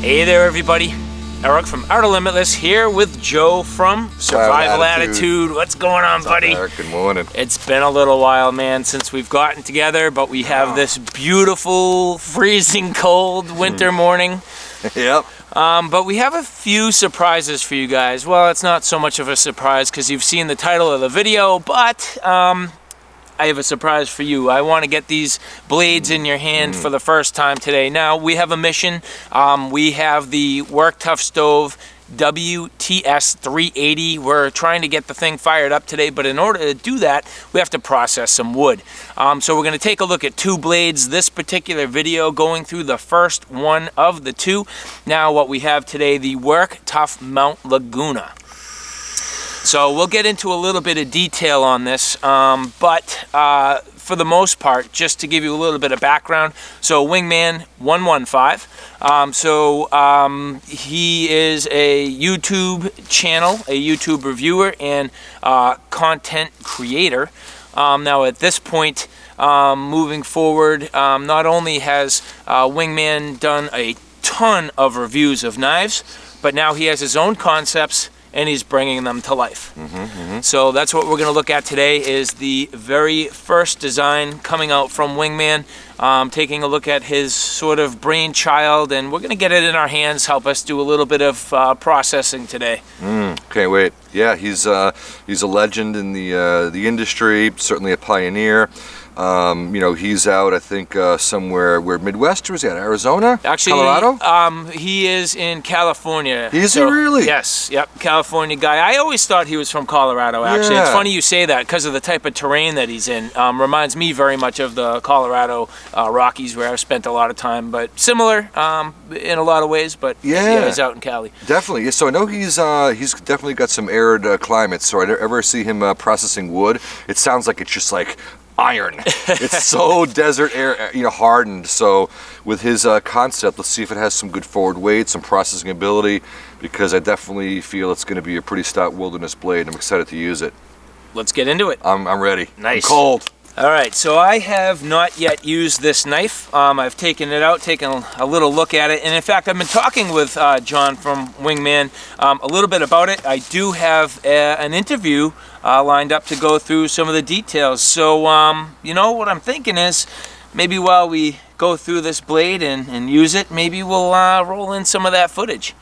Hey there, everybody. Eric from Outer Limitless here with Joe from Survival Attitude. What's going on, buddy? Eric, good morning. It's been a little while, man, since we've gotten together, but we have this beautiful, freezing cold winter morning. Yep. But we have a few surprises for you guys. Well, it's not so much of a surprise because you've seen the title of the video, but I have a surprise for you. I want to get these blades in your hand for the first time today. Now, we have a mission. We have the Work Tuff Stove WTS 380. We're trying to get the thing fired up today, but in order to do that, we have to process some wood. So we're going to take a look at two blades. This particular video going through the first one of the two. Now, what we have today, the Work Tuff Mt Laguna. So we'll get into a little bit of detail on this, but for the most part, just to give you a little bit of background, so Wingman 115, he is a YouTube channel, a YouTube reviewer, and content creator. Now at this point, moving forward, not only has Wingman done a ton of reviews of knives, but now he has his own concepts and he's bringing them to life. So that's what we're going to look at today, is the very first design coming out from Wingman, taking a look at his sort of brainchild, and we're going to get it in our hands, help us do a little bit of processing today. Okay, wait. Yeah, he's a legend in the industry, certainly a pioneer. You know, he's out, I think, somewhere where Midwest, or is he at Arizona? Actually, Colorado? He is in California. Is he really? Yes, yep, California guy. I always thought he was from Colorado, actually. Yeah. It's funny you say that because of the type of terrain that he's in. Reminds me very much of the Colorado Rockies, where I've spent a lot of time, but similar in a lot of ways, but yeah, he's out in Cali. Definitely. Yeah, so I know he's definitely got some arid climates, so I ever see him processing wood, it sounds like it's just like iron. It's so desert air, you know, hardened. So with his concept, let's see if it has some good forward weight, some processing ability, because I definitely feel it's going to be a pretty stout wilderness blade. I'm excited to use it. Let's get into it. I'm ready. Nice. I'm cold. All right, so I have not yet used this knife. I've taken it out, taken a little look at it, and in fact, I've been talking with John from Wingman a little bit about it. I do have an interview lined up to go through some of the details. So, you know, what I'm thinking is maybe while we go through this blade and use it, maybe we'll roll in some of that footage.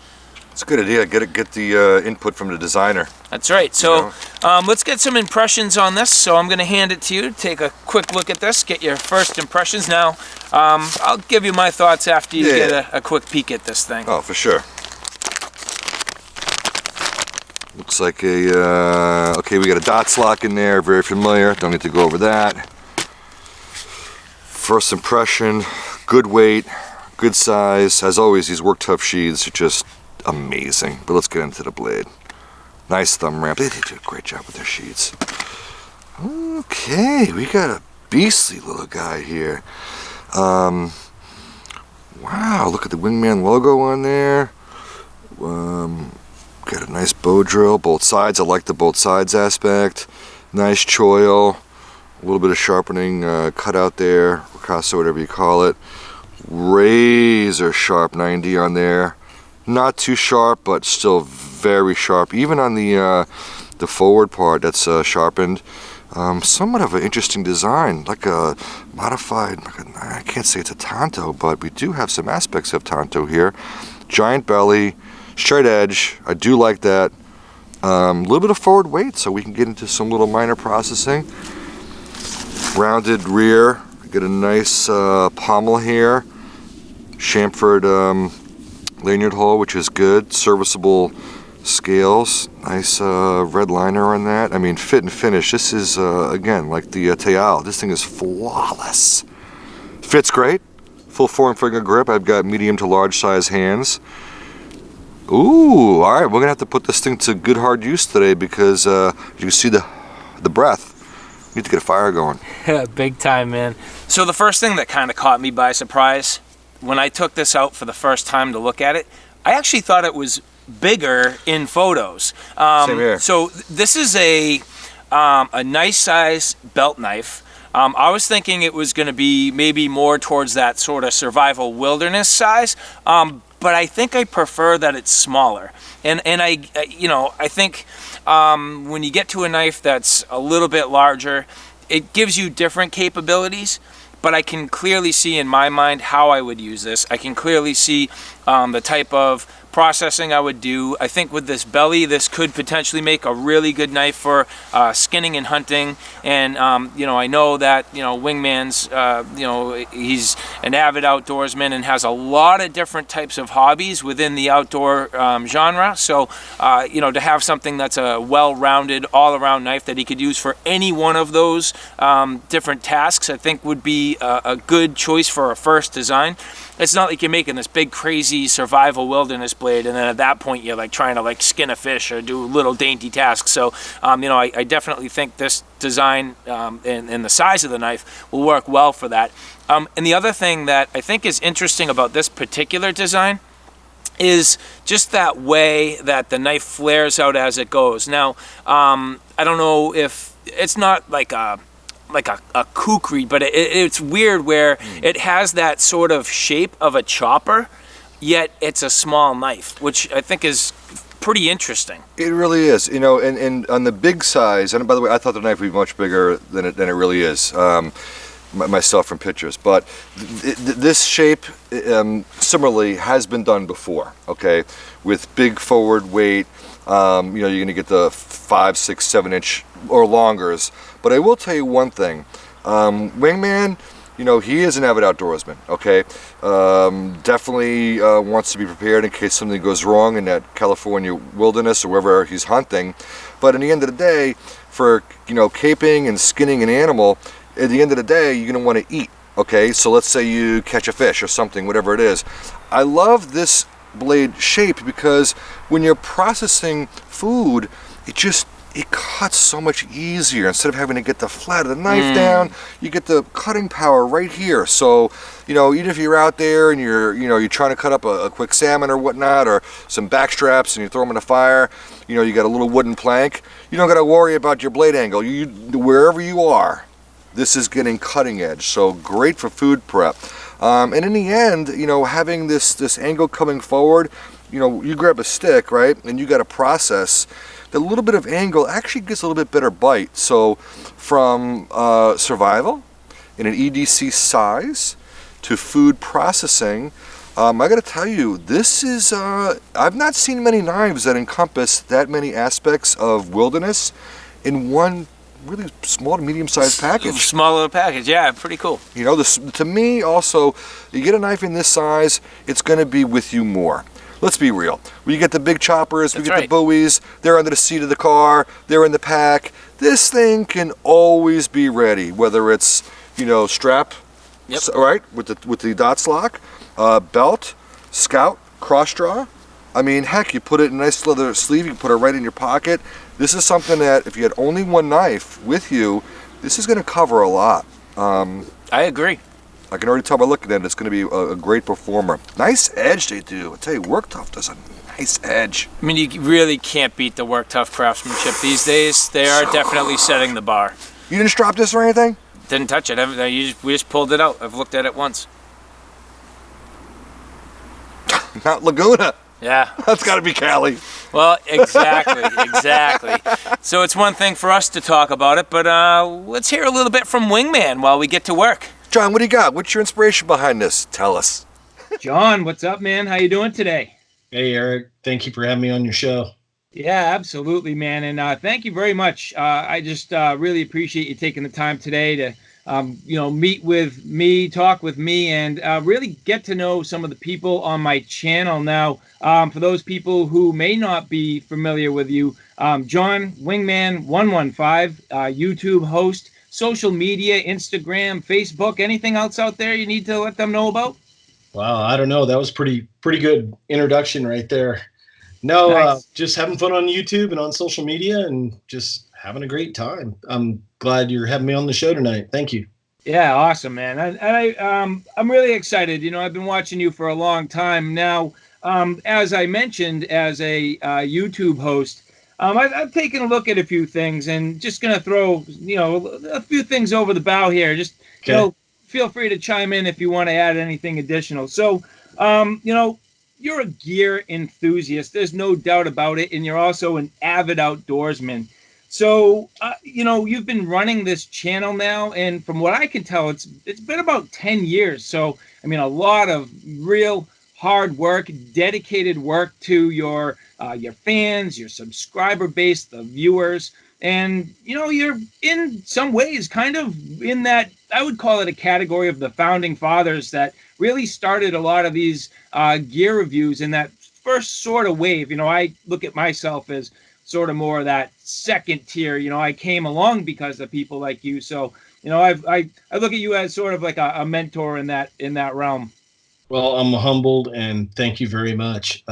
It's a good idea. Get the input from the designer. That's right. So let's get some impressions on this. So I'm going to hand it to you. Take a quick look at this. Get your first impressions. Now, I'll give you my thoughts after you get a quick peek at this thing. Oh, for sure. Looks like a, okay, we got a dots lock in there. Very familiar. Don't need to go over that. First impression, good weight, good size. As always, these Work Tuff sheaths are just amazing. But let's get into the blade. Nice thumb ramp. They do a great job with their sheets. Okay, we got a beastly little guy here. Wow, look at the Wingman logo on there. Got a nice bow drill, both sides. I like the both sides aspect. Nice choil. A little bit of sharpening cut out there. Ricasso, whatever you call it. Razor sharp 90 on there. Not too sharp, but still very sharp. Even on the forward part, that's sharpened. Somewhat of an interesting design, like a modified, I can't say it's a tanto, but we do have some aspects of tanto here. Giant belly, straight edge, I do like that. A little bit of forward weight, so we can get into some little minor processing. Rounded rear, get a nice pommel here. Chamfered lanyard hole, which is good. Serviceable scales. Nice red liner on that. I mean, fit and finish. This is, again, like the Teal. This thing is flawless. Fits great. Full forearm finger grip. I've got medium to large size hands. Ooh, all right. We're going to have to put this thing to good hard use today because you can see the breath. We need to get a fire going. Yeah, big time, man. So the first thing that kind of caught me by surprise, when I took this out for the first time to look at it, I actually thought it was bigger in photos. Same here. So this is a nice size belt knife. I was thinking it was going to be maybe more towards that sort of survival wilderness size, but I think I prefer that it's smaller. And I think when you get to a knife that's a little bit larger, it gives you different capabilities. But I can clearly see in my mind how I would use this. I can clearly see the type of processing I would do. I think with this belly, this could potentially make a really good knife for skinning and hunting. And I know that Wingman's he's an avid outdoorsman and has a lot of different types of hobbies within the outdoor genre. So to have something that's a well-rounded, all-around knife that he could use for any one of those different tasks, I think would be a good choice for a first design. It's not like you're making this big, crazy survival wilderness blade, and then at that point you're like trying to like skin a fish or do little dainty tasks. So, I definitely think this design and the size of the knife will work well for that. And the other thing that I think is interesting about this particular design is just that way that the knife flares out as it goes. Now, I don't know if it's not like a kukri, but it's weird where it has that sort of shape of a chopper, yet it's a small knife, which I think is pretty interesting. It really is, and on the big size, and by the way, I thought the knife would be much bigger than it really is, myself from pictures, but this shape similarly has been done before, okay, with big forward weight. You're going to get the 5, 6, 7 inch or longers. But I will tell you one thing, Wingman, he is an avid outdoorsman, okay? Definitely wants to be prepared in case something goes wrong in that California wilderness or wherever he's hunting. But in the end of the day, for, caping and skinning an animal, at the end of the day, you're going to want to eat, okay? So let's say you catch a fish or something, whatever it is. I love this blade shape because when you're processing food, it cuts so much easier. Instead of having to get the flat of the knife down, you get the cutting power right here. So, even if you're out there and you're trying to cut up a quick salmon or whatnot, or some back straps, and you throw them in the fire, you got a little wooden plank, you don't got to worry about your blade angle. Wherever you are, this is getting cutting edge. So great for food prep. And in the end, having this angle coming forward, you grab a stick, right, and you got to process. The little bit of angle actually gets a little bit better bite. So from survival in an EDC size to food processing, I got to tell you, this is, I've not seen many knives that encompass that many aspects of wilderness in one really small to medium-sized package. Small little package, yeah, pretty cool. To me also, you get a knife in this size, it's going to be with you more. Let's be real. We get the big choppers, we get the buoys, they're under the seat of the car, they're in the pack. This thing can always be ready, whether it's, strap, right, with the dots lock, belt, scout, cross draw. I mean, heck, you put it in a nice leather sleeve, you can put it right in your pocket. This is something that if you had only one knife with you, this is going to cover a lot. I agree. I can already tell by looking at it, it's going to be a great performer. Nice edge they do. I tell you, Work Tuff does a nice edge. I mean, you really can't beat the Work Tuff craftsmanship these days. They are definitely setting the bar. You didn't strap this or anything? Didn't touch it. We just pulled it out. I've looked at it once. Not Laguna. Yeah. That's got to be Cali. Well, exactly. So it's one thing for us to talk about it, but let's hear a little bit from Wingman while we get to work. John, what do you got? What's your inspiration behind this? Tell us. John, what's up, man? How you doing today? Hey, Eric. Thank you for having me on your show. Yeah, absolutely, man. And thank you very much. I just really appreciate you taking the time today to, meet with me, talk with me, and really get to know some of the people on my channel. Now, for those people who may not be familiar with you, John Wingman 115, YouTube host, social media, Instagram, Facebook, anything else out there you need to let them know about? Wow, I don't know. That was pretty good introduction right there. No, Nice. Just having fun on YouTube and on social media and just having a great time. I'm glad you're having me on the show tonight. Thank you. Yeah, awesome, man. I'm really excited. I've been watching you for a long time now. As I mentioned, as a YouTube host, I've taken a look at a few things and just going to throw, a few things over the bow here. Just, Okay. feel free to chime in if you want to add anything additional. So, you're a gear enthusiast. There's no doubt about it. And you're also an avid outdoorsman. So, you've been running this channel now, and from what I can tell, it's been about 10 years. So, I mean, a lot of real hard work, dedicated work to your fans, your subscriber base, the viewers, and you're in some ways kind of in that, I would call it a category of the founding fathers that really started a lot of these gear reviews in that first sort of wave. I look at myself as sort of more of that second tier. I came along because of people like you. So, I look at you as sort of like a mentor in that realm. Well, I'm humbled and thank you very much.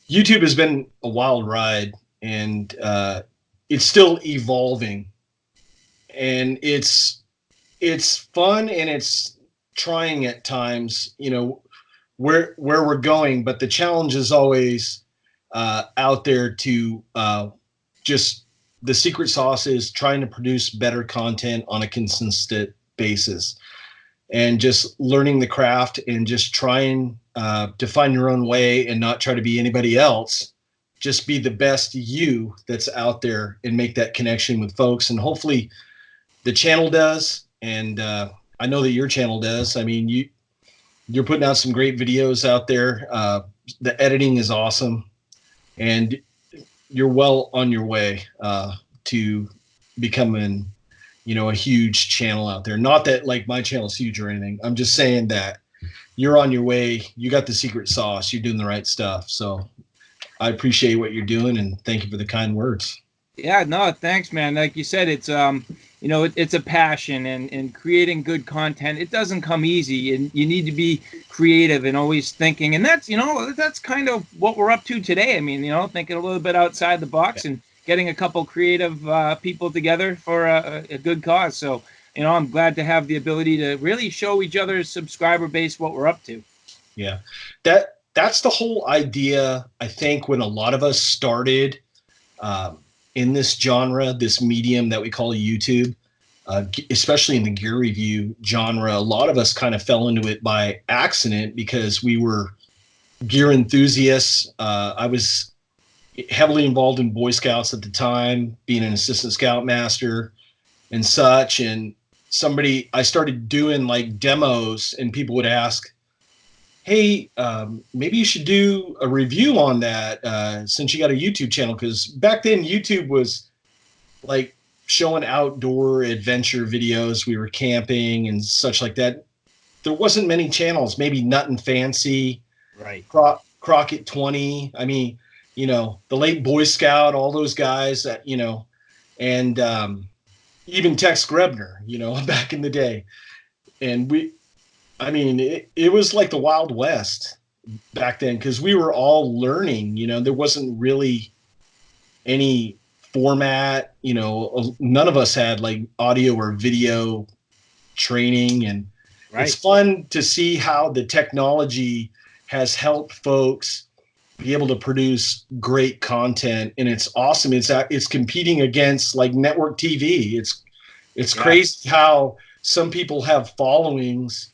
YouTube has been a wild ride, and it's still evolving, and it's fun and it's trying at times, where we're going, but the challenge is always out there to just the secret sauce is trying to produce better content on a consistent basis, and just learning the craft and just trying to find your own way and not try to be anybody else. Just be the best you that's out there and make that connection with folks. And hopefully the channel does. And I know that your channel does. I mean, you're putting out some great videos out there. The editing is awesome, and you're well on your way to becoming, a huge channel out there. Not that like my channel is huge or anything. I'm just saying that you're on your way. You got the secret sauce. You're doing the right stuff. So I appreciate what you're doing, and thank you for the kind words. Yeah, no, thanks, man. Like you said, it's it's a passion, and creating good content, it doesn't come easy, and you need to be creative and always thinking. And that's that's kind of what we're up to today. I mean, thinking a little bit outside the box, and getting a couple creative people together for a good cause. So, I'm glad to have the ability to really show each other's subscriber base what we're up to. Yeah, that's the whole idea. I think when a lot of us started in this genre, this medium that we call YouTube, especially in the gear review genre, a lot of us kind of fell into it by accident because we were gear enthusiasts. I was heavily involved in Boy Scouts at the time, being an assistant scoutmaster and such. And I started doing like demos, and people would ask, hey, maybe you should do a review on that since you got a YouTube channel. Because back then YouTube was like showing outdoor adventure videos. We were camping and such like that. There wasn't many channels, maybe Nut and Fancy, right? Crockett 20. I mean, the late Boy Scout, all those guys that, and even Tex Grebner, back in the day. And it was like the Wild West back then, because we were all learning. There wasn't really any format. None of us had like audio or video training, and It's fun to see how the technology has helped folks be able to produce great content, and it's awesome. It's competing against like network TV. It's crazy how some people have followings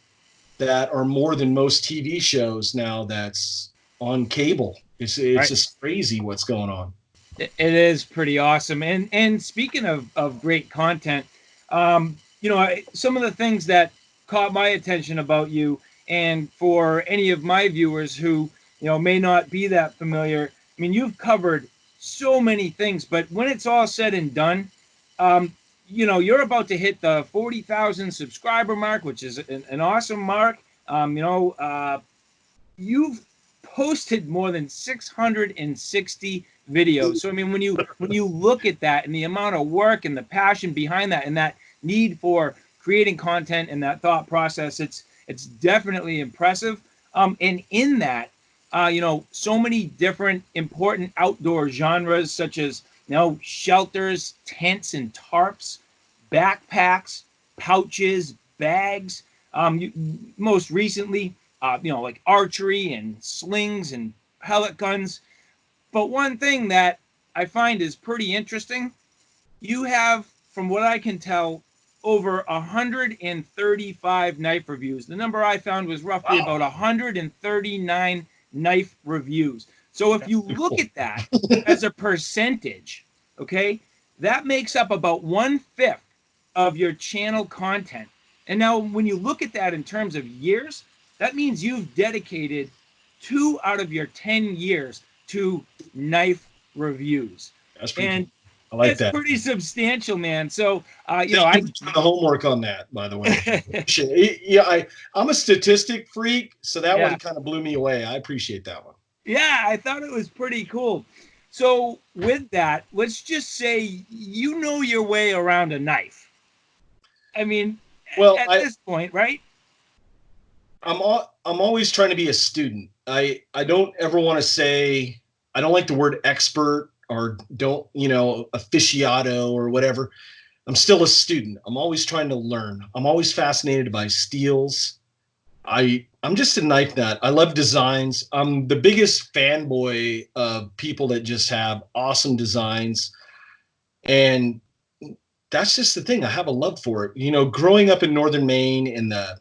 that are more than most TV shows now that's on cable. It's just crazy what's going on. It is pretty awesome. And speaking of great content, some of the things that caught my attention about you, and for any of my viewers who may not be that familiar, I mean, you've covered so many things, but when it's all said and done, you're about to hit the 40,000 subscriber mark, which is an awesome mark. You've posted more than 660 videos. So I mean, when you look at that and the amount of work and the passion behind that and that need for creating content and that thought process, it's definitely impressive. And in that, so many different important outdoor genres such as shelters, tents and tarps, backpacks, pouches, bags. Most recently, like archery and slings and pellet guns. But one thing that I find is pretty interesting, you have, from what I can tell, over 135 knife reviews. The number I found was roughly about 139 knife reviews. So if you look at that as a percentage, okay, that makes up about 1/5 of your channel content. And now when you look at that in terms of years, that means you've dedicated 2 out of your 10 years to knife reviews. That's pretty And cool. I like that's that. pretty substantial, man. So, You know, I did the homework on that, by the way. Yeah, I'm a statistic freak, so that one kind of blew me away. I appreciate that one. Yeah, I thought it was pretty cool. So with that, let's just say you know your way around a knife. I mean, well, at this point, right? I'm always trying to be a student. I don't ever want to say, I don't like the word expert or don't, you know, aficionado or whatever. I'm still a student. I'm always trying to learn. I'm always fascinated by steels. I'm just a knife nut. I love designs. I'm the biggest fanboy of people that just have awesome designs. And that's just the thing. I have a love for it. You know, growing up in northern Maine in the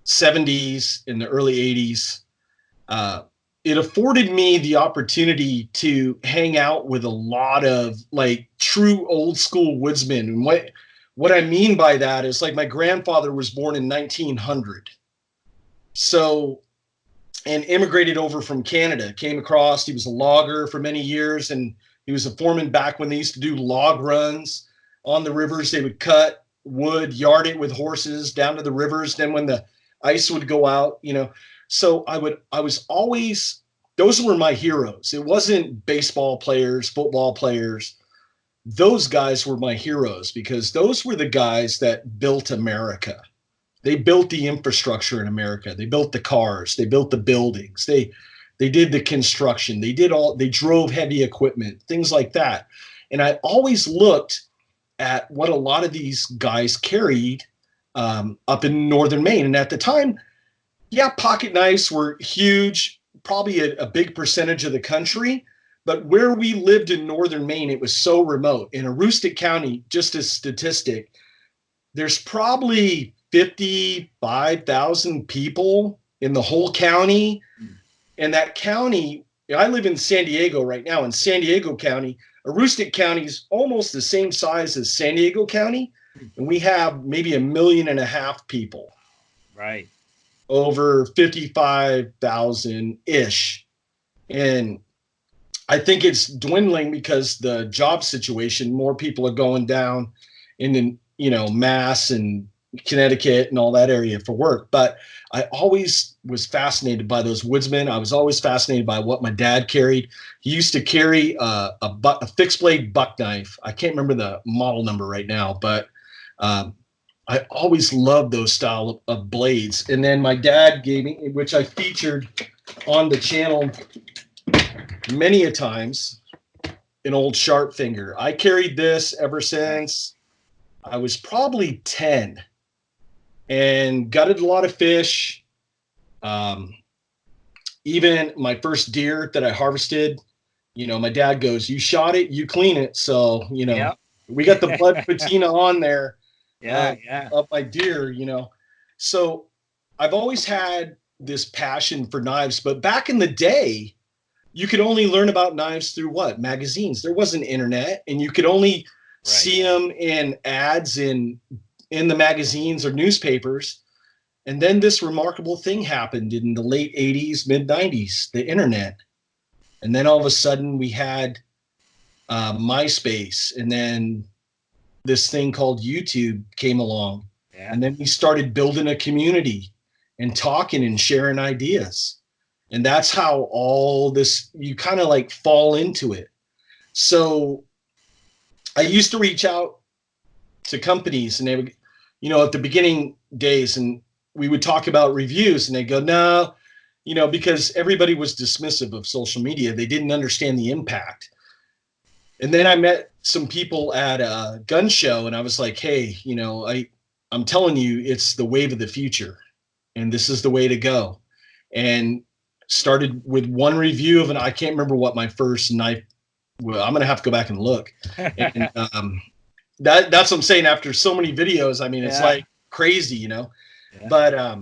70s, in the early 80s, it afforded me the opportunity to hang out with a lot of like true old school woodsmen. And what I mean by that is, like, my grandfather was born in 1900. So, and immigrated over from Canada, came across, he was a logger for many years, and he was a foreman back when they used to do log runs on the rivers. They would cut wood, yard it with horses down to the rivers. Then when the ice would go out, you know, so I was always, those were my heroes. It wasn't baseball players, football players. Those guys were my heroes because those were the guys that built America. They built the infrastructure in America. They built the cars. They built the buildings. They did the construction. They drove heavy equipment, things like that. And I always looked at what a lot of these guys carried up in northern Maine. And at the time, yeah, pocket knives were huge, probably a big percentage of the country. But where we lived in northern Maine, it was so remote. In Aroostook County, just a statistic, there's probably 55,000 people in the whole county. And that county, I live in San Diego right now. In San Diego County, Aroostook County is almost the same size as San Diego County. And we have maybe 1.5 million people. Right. Over 55,000-ish. And I think it's dwindling because the job situation, more people are going down in, you know, Mass and Connecticut and all that area for work. But I always was fascinated by those woodsmen. I was always fascinated by what my dad carried. He used to carry a fixed blade buck knife. I can't remember the model number right now, but I always loved those style of blades. And then my dad gave me, which I featured on the channel many a times, an old sharp finger. I carried this ever since I was probably 10 and gutted a lot of fish. Even my first deer that I harvested, you know, my dad goes, "You shot it, you clean it." So, you know, we got the blood patina on there. Of my deer, you know. So I've always had this passion for knives, but back in the day, you could only learn about knives through what? Magazines. There wasn't internet, and you could only see them in ads in the magazines or newspapers. And then this remarkable thing happened in the late 80s, mid 90s, the internet. And then all of a sudden we had MySpace, and then this thing called YouTube came along. And then we started building a community and talking and sharing ideas. And that's how all this, you kind of like fall into it. So I used to reach out to companies, and they would, you know, at the beginning days, and we would talk about reviews, and they go, "No," you know, because everybody was dismissive of social media. They didn't understand the impact. And then I met some people at a gun show, and I was like, "Hey, you know, I'm telling you, it's the wave of the future, and this is the way to go." And started with one review of I can't remember what my first knife. Well, I'm gonna have to go back and look. And that's what I'm saying. After so many videos, I mean, it's like crazy, you know. But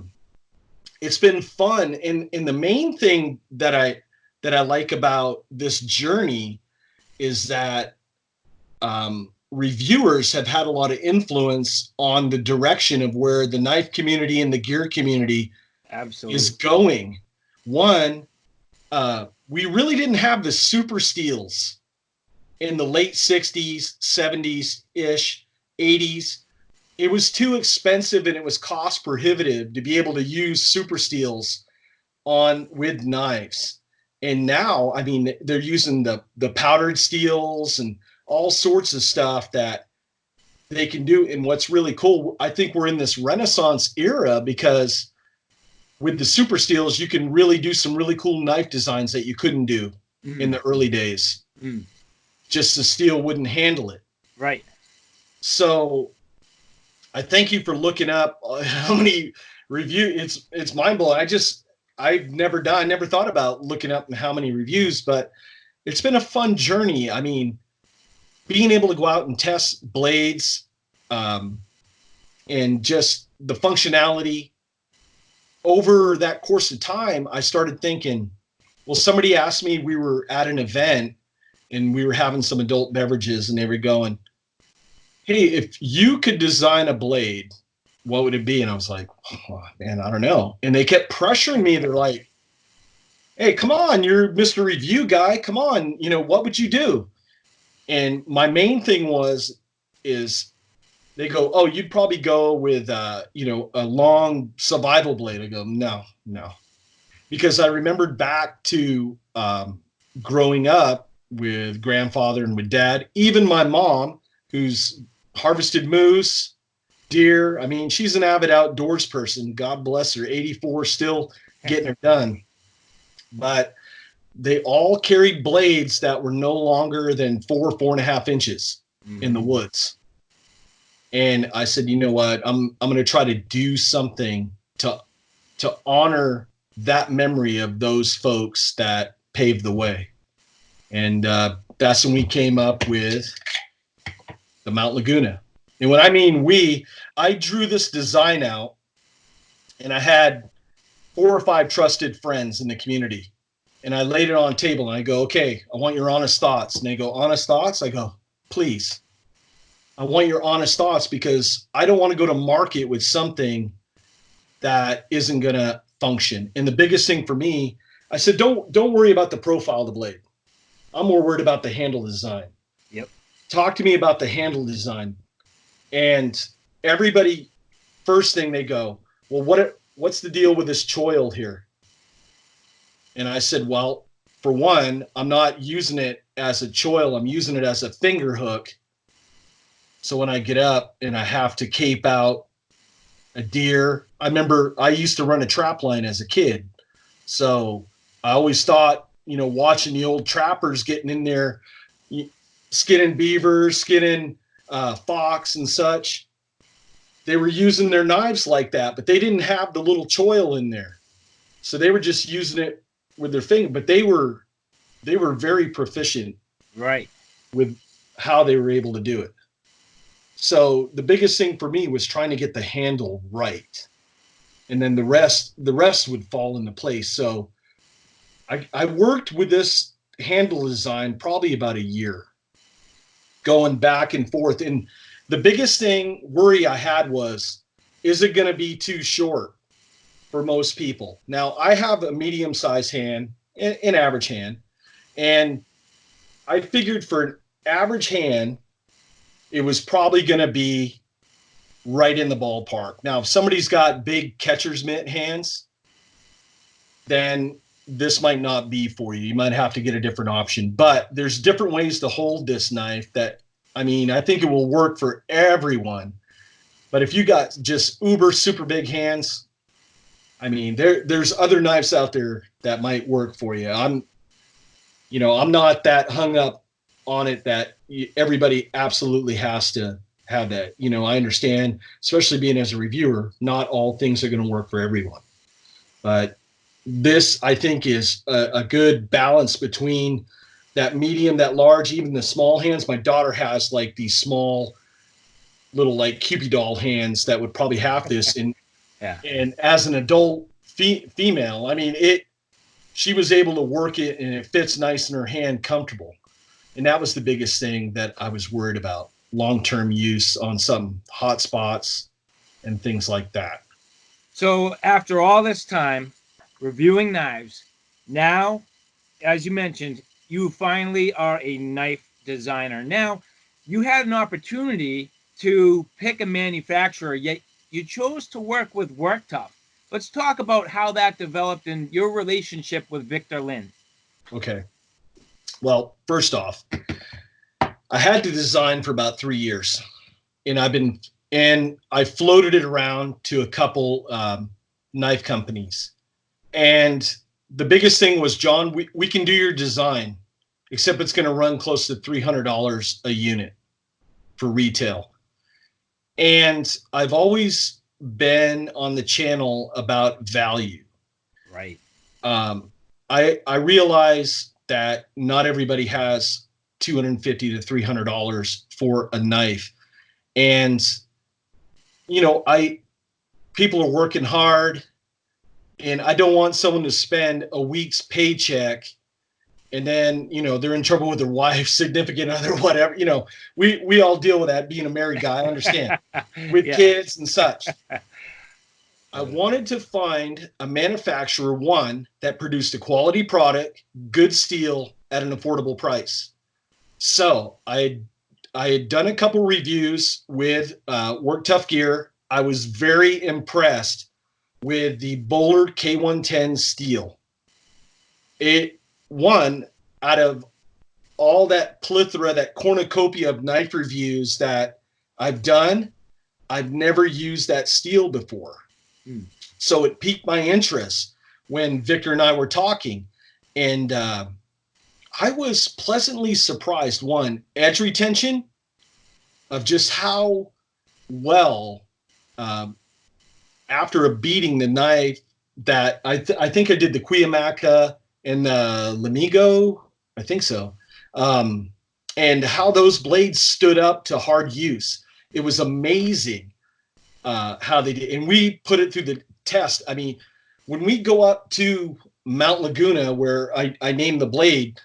it's been fun. And the main thing that I like about this journey is that reviewers have had a lot of influence on the direction of where the knife community and the gear community is going. One, we really didn't have the super steels in the late 60s, 70s-ish, 80s. It was too expensive and it was cost prohibitive to be able to use super steels with knives. And now, I mean, they're using the powdered steels and all sorts of stuff that they can do. And what's really cool, I think we're in this Renaissance era, because with the super steels, you can really do some really cool knife designs that you couldn't do in the early days. Just the steel wouldn't handle it. Right. So I thank you for looking up how many reviews. It's mind blowing. I never thought about looking up how many reviews, but it's been a fun journey. I mean, being able to go out and test blades, and just the functionality over that course of time, I started thinking, well, somebody asked me, we were at an event and we were having some adult beverages and they were going, hey, if you could design a blade, what would it be? And I was like, oh, man, I don't know. And they kept pressuring me. They're like, hey, come on, you're Mr. Review guy. Come on, what would you do? And my main thing is they go, oh, you'd probably go with, a long survival blade. I go, no. Because I remembered back to growing up with grandfather and with dad, even my mom, who's harvested moose, deer. I mean, she's an avid outdoors person. God bless her, 84, still getting her done. But they all carried blades that were no longer than 4.5 inches in the woods. And I said, you know what? I'm going to try to do something to honor that memory of those folks that paved the way. And that's when we came up with the Mount Laguna. And when I mean I drew this design out, and I had 4 or 5 trusted friends in the community. And I laid it on a table and I go, okay, I want your honest thoughts. And they go, honest thoughts? I go, please. I want your honest thoughts, because I don't want to go to market with something that isn't going to function. And the biggest thing for me, I said, don't worry about the profile of the blade. I'm more worried about the handle design. Yep. Talk to me about the handle design. And everybody, first thing they go, well, what's the deal with this choil here? And I said, well, for one, I'm not using it as a choil. I'm using it as a finger hook. So when I get up and I have to cape out a deer, I remember I used to run a trap line as a kid. So I always thought, watching the old trappers getting in there, skinning beavers, skinning fox and such, they were using their knives like that, but they didn't have the little choil in there. So they were just using it with their finger, but they were very proficient, right, with how they were able to do it. So the biggest thing for me was trying to get the handle right. And then the rest would fall into place. So I worked with this handle design probably about a year, going back and forth. And the biggest worry I had was, is it going to be too short for most people? Now, I have a medium-sized hand, an average hand, and I figured for an average hand, it was probably going to be right in the ballpark. Now, if somebody's got big catcher's mitt hands, then this might not be for you. You might have to get a different option. But there's different ways to hold this knife that, I think it will work for everyone. But if you got just uber super big hands, there's other knives out there that might work for you. I'm not that hung up on it that everybody absolutely has to have that. I understand, especially being as a reviewer, not all things are going to work for everyone. But this, I think, is a good balance between that medium, that large, even the small hands. My daughter has like these small little like Cupid doll hands that would probably have this. And, yeah. And as an adult female. I mean, she was able to work it and it fits nice in her hand, comfortable. And that was the biggest thing that I was worried about, long-term use on some hot spots and things like that. So after all this time reviewing knives, now, as you mentioned, you finally are a knife designer. Now, you had an opportunity to pick a manufacturer, yet you chose to work with Work Tuff. Let's talk about how that developed in your relationship with Victor Lin. Okay. Well, first off, I had to design for about 3 years, and I floated it around to a couple knife companies. And the biggest thing was, John, we can do your design, except it's going to run close to $300 a unit for retail. And I've always been on the channel about value. Right. I realize that not everybody has $250 to $300 for a knife. And, you know, people are working hard, and I don't want someone to spend a week's paycheck and then, you know, they're in trouble with their wife, significant other, whatever. You know, we all deal with that being a married guy, I understand, with kids and such. I wanted to find a manufacturer, one, that produced a quality product, good steel at an affordable price. So I had done a couple reviews with Work Tuff Gear. I was very impressed with the Bowler K110 steel. One, out of all that plethora, that cornucopia of knife reviews that I've done, I've never used that steel before. So it piqued my interest when Victor and I were talking. And I was pleasantly surprised, one, edge retention, of just how well, after a beating, the knife that I think I did the Cuyamaca and the Lamigo, I think so, and how those blades stood up to hard use. It was amazing how they did. And we put it through the test. I mean, when we go up to Mount Laguna, where I named the blade,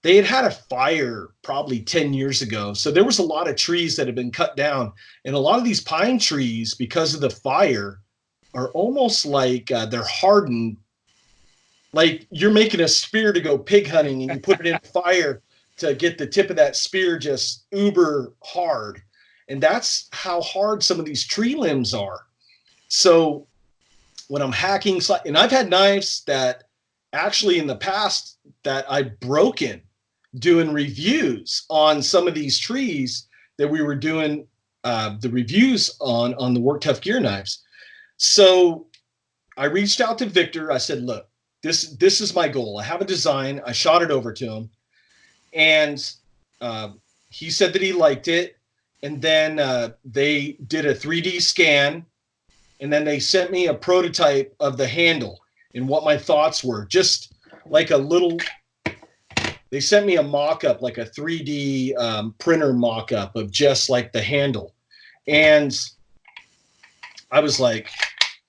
they had a fire probably 10 years ago. So there was a lot of trees that had been cut down. And a lot of these pine trees, because of the fire, are almost like they're hardened. Like you're making a spear to go pig hunting and you put it in fire to get the tip of that spear just uber hard. And that's how hard some of these tree limbs are. So when I'm hacking, and I've had knives that actually in the past that I've broken doing reviews on some of these trees that we were doing the reviews on the Work Tuff Gear knives. So I reached out to Victor. I said, look, this is my goal. I have a design. I shot it over to him. And he said that he liked it. And then they did a 3D scan. And then they sent me a prototype of the handle and what my thoughts were. Just like a little, they sent me a mock-up, like a 3D printer mock-up of just like the handle. And I was like,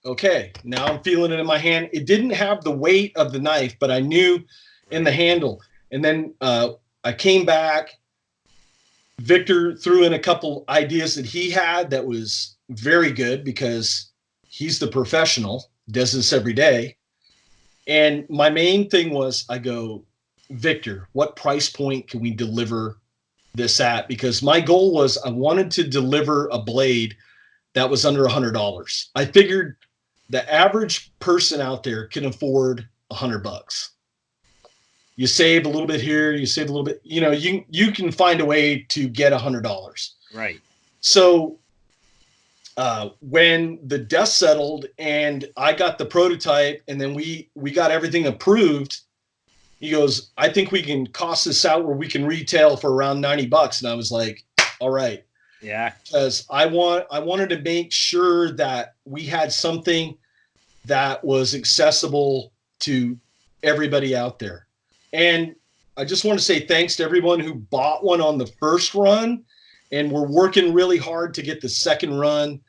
okay, now I'm feeling it in my hand. It didn't have the weight of the knife, but I knew in the handle. And then I came back. Victor threw in a couple ideas that he had that was very good because he's the professional, does this every day. And my main thing was, I go, Victor, what price point can we deliver this at? Because my goal was I wanted to deliver a blade that was under $100. I figured the average person out there can afford $100. You save a little bit here, you save a little bit, you know, you can find a way to get $100. Right. So when the dust settled and I got the prototype and then we got everything approved, he goes, I think we can cost this out where we can retail for around $90. And I was like, all right. Yeah. Because I wanted to make sure that we had something that was accessible to everybody out there. And I just want to say thanks to everyone who bought one on the first run. And we're working really hard to get the second run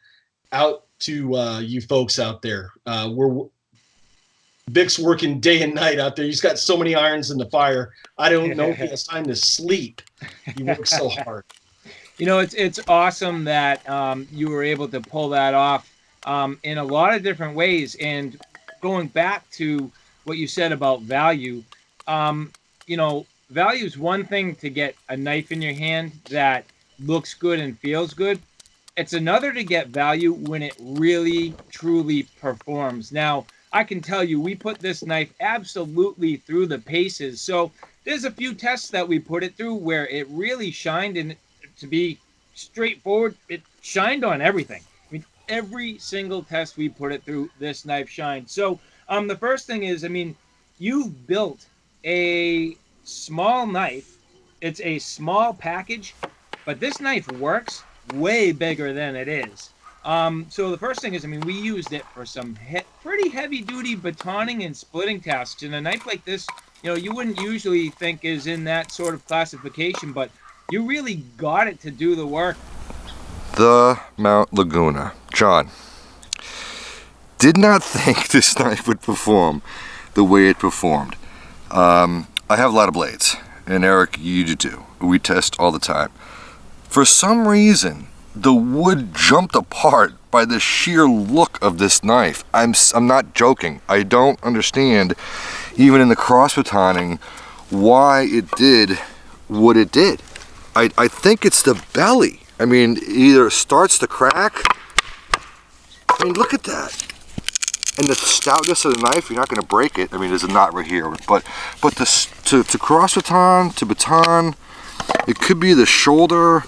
out to you folks out there. Vic's working day and night out there. He's got so many irons in the fire. I don't know if he has time to sleep. He works so hard. You know, it's awesome that you were able to pull that off in a lot of different ways. And going back to what you said about value, you know, value is one thing to get a knife in your hand that looks good and feels good. It's another to get value when it really, truly performs. Now, I can tell you, we put this knife absolutely through the paces. So there's a few tests that we put it through where it really shined, and to be straightforward, it shined on everything. I mean, every single test we put it through, this knife shined. So the first thing is, I mean, you've built a small knife. It's a small package, but this knife works way bigger than it is. So the first thing is, I mean, we used it for some pretty heavy-duty batoning and splitting tasks. And a knife like this, you know, you wouldn't usually think is in that sort of classification, but you really got it to do the work. The Mount Laguna. John, did not think this knife would perform the way it performed. I have a lot of blades, and Eric, you do too. We test all the time. For some reason, the wood jumped apart by the sheer look of this knife. I'm not joking. I don't understand, even in the cross batoning, why it did what it did. I think it's the belly. I mean, either it starts to crack. I mean, look at that. And the stoutness of the knife, you're not going to break it. I mean, there's a knot right here. But to cross baton, to baton, it could be the shoulder,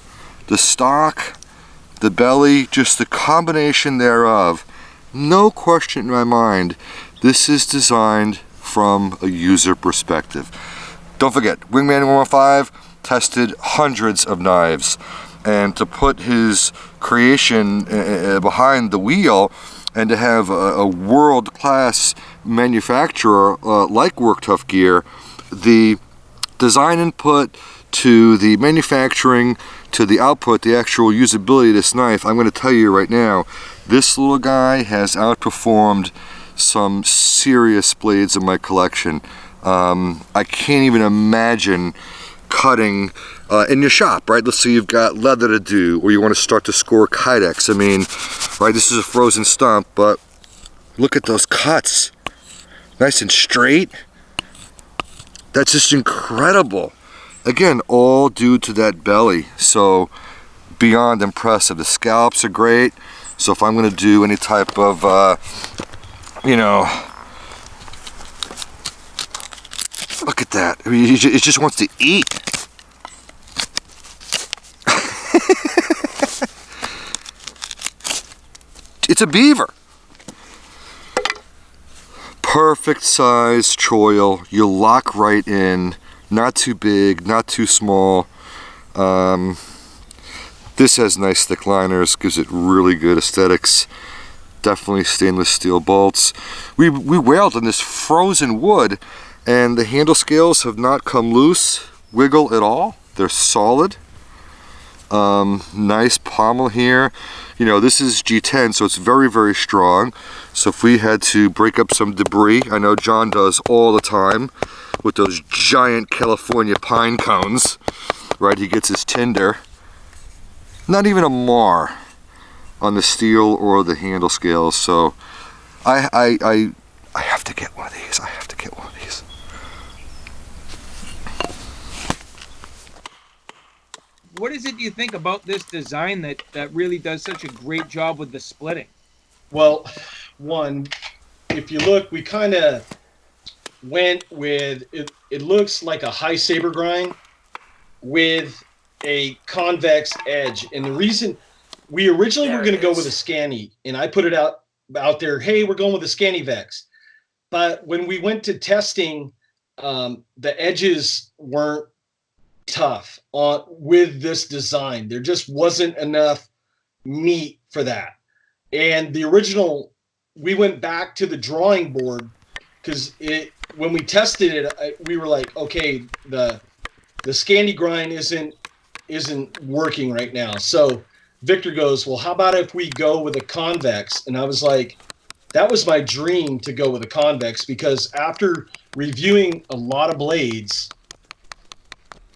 the stock, the belly, just the combination thereof. No question in my mind, this is designed from a user perspective. Don't forget, Wingman 115 tested hundreds of knives, and to put his creation behind the wheel and to have a world-class manufacturer like Work Tuff Gear, the design input to the manufacturing to the output, the actual usability of this knife, I'm going to tell you right now, this little guy has outperformed some serious blades in my collection. I can't even imagine cutting in your shop, right? Let's say you've got leather to do, or you want to start to score kydex. I mean, right, this is a frozen stump, but look at those cuts. Nice and straight. That's just incredible. Again, all due to that belly. So beyond impressive. The scallops are great. So if I'm going to do any type of, you know, look at that. I mean, it just wants to eat. It's a beaver. Perfect size choil. You lock right in. Not too big, not too small. This has nice thick liners, gives it really good aesthetics. Definitely stainless steel bolts. We whaled on this frozen wood, and the handle scales have not come loose, wiggle at all. They're solid. Nice pommel here. You know, this is G10, so it's very, very strong. So if we had to break up some debris, I know John does all the time with those giant California pine cones, right? He gets his tinder. Not even a mar on the steel or the handle scales. So I have to get one of these. I have to get one of these. What is it you think about this design that really does such a great job with the splitting? Well, one, if you look, we kind of went with, it looks like a high saber grind with a convex edge. And the reason we originally were going to go with a Scani, and I put it out there, hey, we're going with a Scani Vex. But when we went to testing, the edges weren't tough with this design. There just wasn't enough meat for that. And the original, we went back to the drawing board because when we tested it, we were like, okay, the Scandi grind isn't working right now. So Victor goes, well, how about if we go with a convex? And I was like, that was my dream to go with a convex, because after reviewing a lot of blades,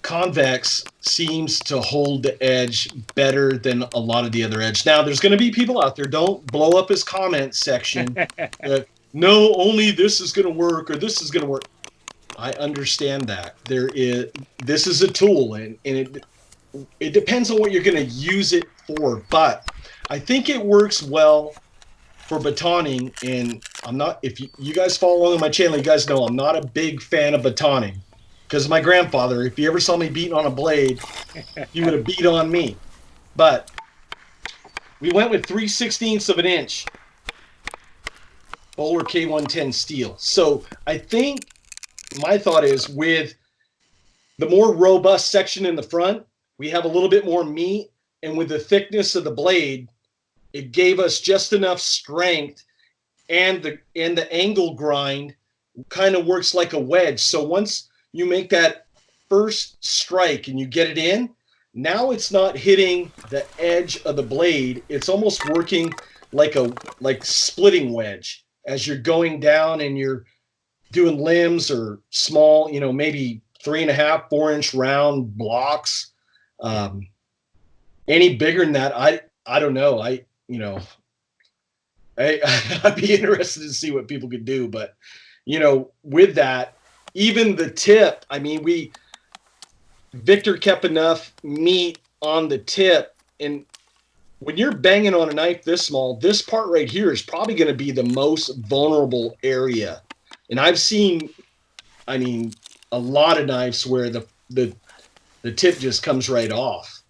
convex seems to hold the edge better than a lot of the other edge. Now, there's going to be people out there, don't blow up his comment section. No, only this is going to work, or this is going to work. I understand that. This is a tool, and it depends on what you're going to use it for. But I think it works well for batoning. And I'm not, if you guys follow along on my channel, you guys know I'm not a big fan of batoning, because my grandfather, if you ever saw me beating on a blade, he would have beat on me. But we went with 3/16 of an inch Bowler K110 steel. So I think my thought is, with the more robust section in the front, we have a little bit more meat, and with the thickness of the blade, it gave us just enough strength, and the angle grind kind of works like a wedge. So once you make that first strike and you get it in, now it's not hitting the edge of the blade. It's almost working like splitting wedge as you're going down and you're doing limbs or small, maybe 3.5, 4-inch round blocks. Any bigger than that, I don't know. I'd be interested to see what people could do. But, with that, even the tip, I mean, Victor kept enough meat on the tip, and when you're banging on a knife this small, this part right here is probably going to be the most vulnerable area. And I've seen, I mean, a lot of knives where the tip just comes right off.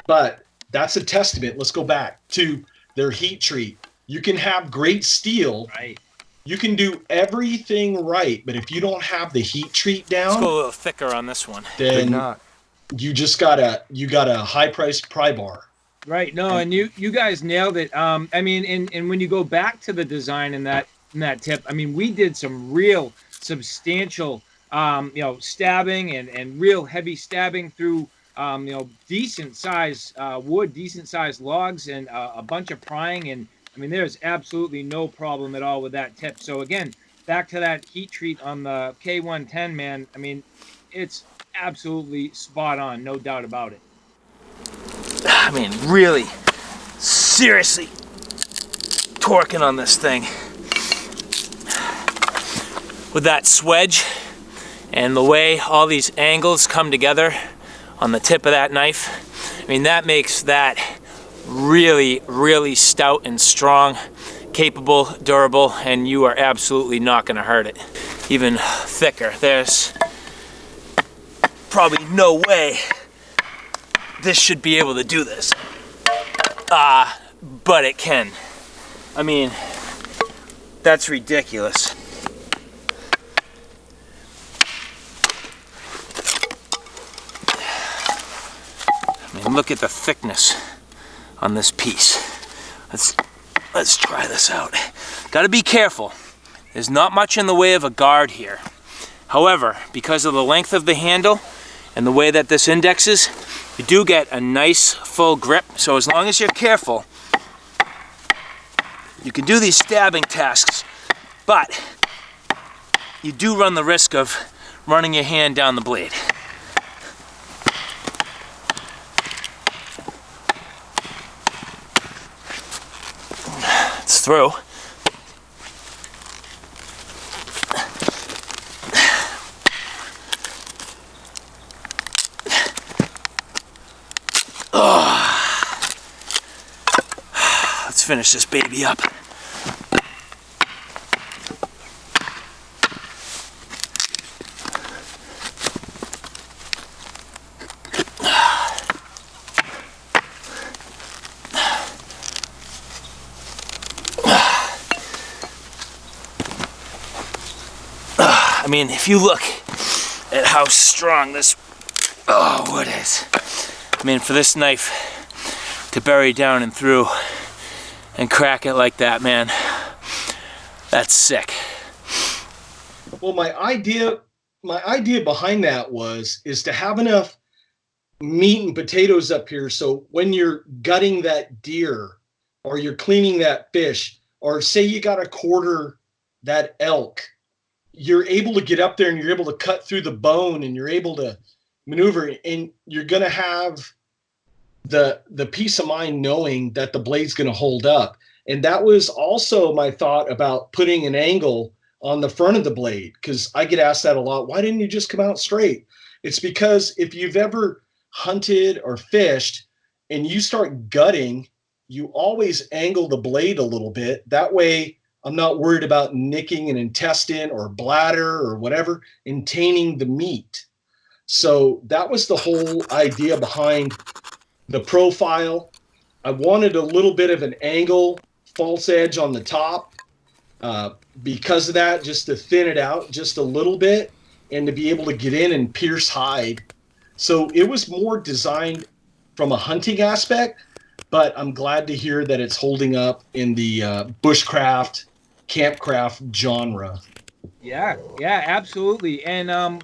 But that's a testament. Let's go back to their heat treat. You can have great steel. Right. You can do everything right, but if you don't have the heat treat down, Let's go a little thicker on this one. then you just got a high priced pry bar. Right. No, and you guys nailed it. I mean, and when you go back to the design in that tip, I mean, we did some real substantial, stabbing and real heavy stabbing through, decent size wood, decent size logs, and a bunch of prying. And I mean, there's absolutely no problem at all with that tip. So again, back to that heat treat on the K110, man. I mean, it's absolutely spot on, no doubt about it. I mean, really, seriously torquing on this thing. With that swedge and the way all these angles come together on the tip of that knife, I mean, that makes that really, really stout and strong, capable, durable, and you are absolutely not going to hurt it. Even thicker. There's probably no way this should be able to do this. But it can. I mean, that's ridiculous. I mean, look at the thickness on this piece. Let's try this out. Got to be careful. There's not much in the way of a guard here. However, because of the length of the handle and the way that this indexes, you do get a nice full grip. So as long as you're careful, you can do these stabbing tasks, but you do run the risk of running your hand down the blade. It's through. Let's finish this baby up. I mean, if you look at how strong this wood is, I mean, for this knife to bury down and through and crack it like that, man, that's sick. Well, my idea behind that is to have enough meat and potatoes up here, so when you're gutting that deer or you're cleaning that fish, or say you got to quarter that elk, you're able to get up there and you're able to cut through the bone and you're able to maneuver, and you're going to have the peace of mind knowing that the blade's going to hold up. And that was also my thought about putting an angle on the front of the blade, because I get asked that a lot. Why didn't you just come out straight? It's because if you've ever hunted or fished and you start gutting, you always angle the blade a little bit. That way I'm not worried about nicking an intestine or bladder or whatever and tainting the meat. So that was the whole idea behind the profile. I wanted a little bit of an angle, false edge on the top, because of that, just to thin it out just a little bit and to be able to get in and pierce hide. So it was more designed from a hunting aspect, but I'm glad to hear that it's holding up in the bushcraft, campcraft genre. Yeah, absolutely. And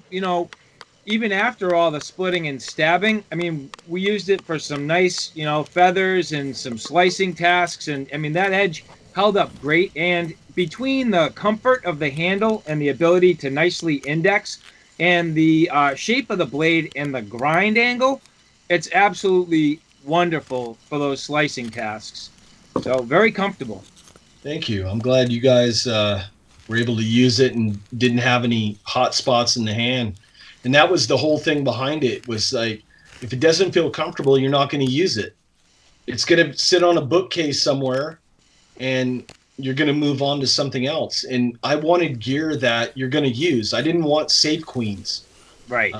even after all the splitting and stabbing, I mean, we used it for some nice, feathers and some slicing tasks. And I mean, that edge held up great. And between the comfort of the handle and the ability to nicely index and the shape of the blade and the grind angle, it's absolutely wonderful for those slicing tasks. So very comfortable. Thank you. I'm glad you guys were able to use it and didn't have any hot spots in the hand. And that was the whole thing behind it, was like, if it doesn't feel comfortable, you're not going to use it. It's going to sit on a bookcase somewhere and you're going to move on to something else. And I wanted gear that you're going to use. I didn't want safe queens. Right.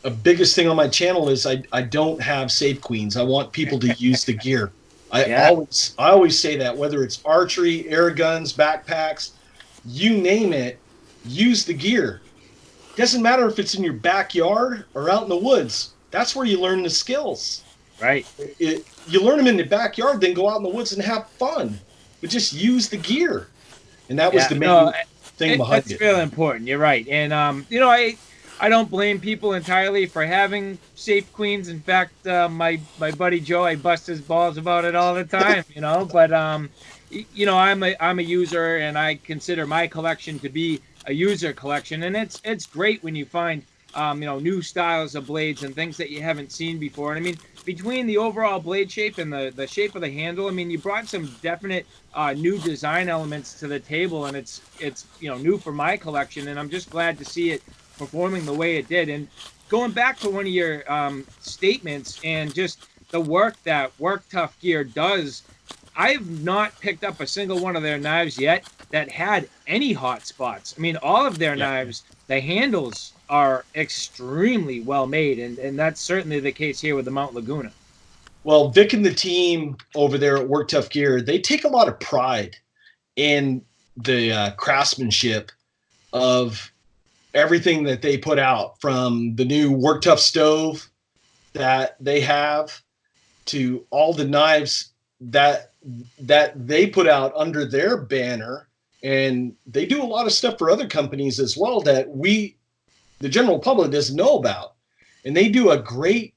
The biggest thing on my channel is I don't have safe queens. I want people to use the gear. I always say that, whether it's archery, air guns, backpacks, you name it, use the gear. Doesn't matter if it's in your backyard or out in the woods. That's where you learn the skills. Right. You learn them in the backyard, then go out in the woods and have fun. But just use the gear. And that was the main thing behind it. That's really important. You're right. And, I don't blame people entirely for having safe queens. In fact, my buddy Joe, I bust his balls about it all the time, But, I'm a user, and I consider my collection to be a user collection, and it's great when you find new styles of blades and things that you haven't seen before. And I mean, between the overall blade shape and the shape of the handle, I mean, you brought some definite new design elements to the table, and it's new for my collection, and I'm just glad to see it performing the way it did. And going back to one of your statements and just the work that Work Tuff Gear does, I've not picked up a single one of their knives yet that had any hot spots. I mean, all of their knives, the handles are extremely well made, and that's certainly the case here with the Mount Laguna. Well, Vic and the team over there at Work Tuff Gear, they take a lot of pride in the craftsmanship of everything that they put out, from the new Work Tuff stove that they have to all the knives that they put out under their banner. And they do a lot of stuff for other companies as well that the general public doesn't know about. And they do a great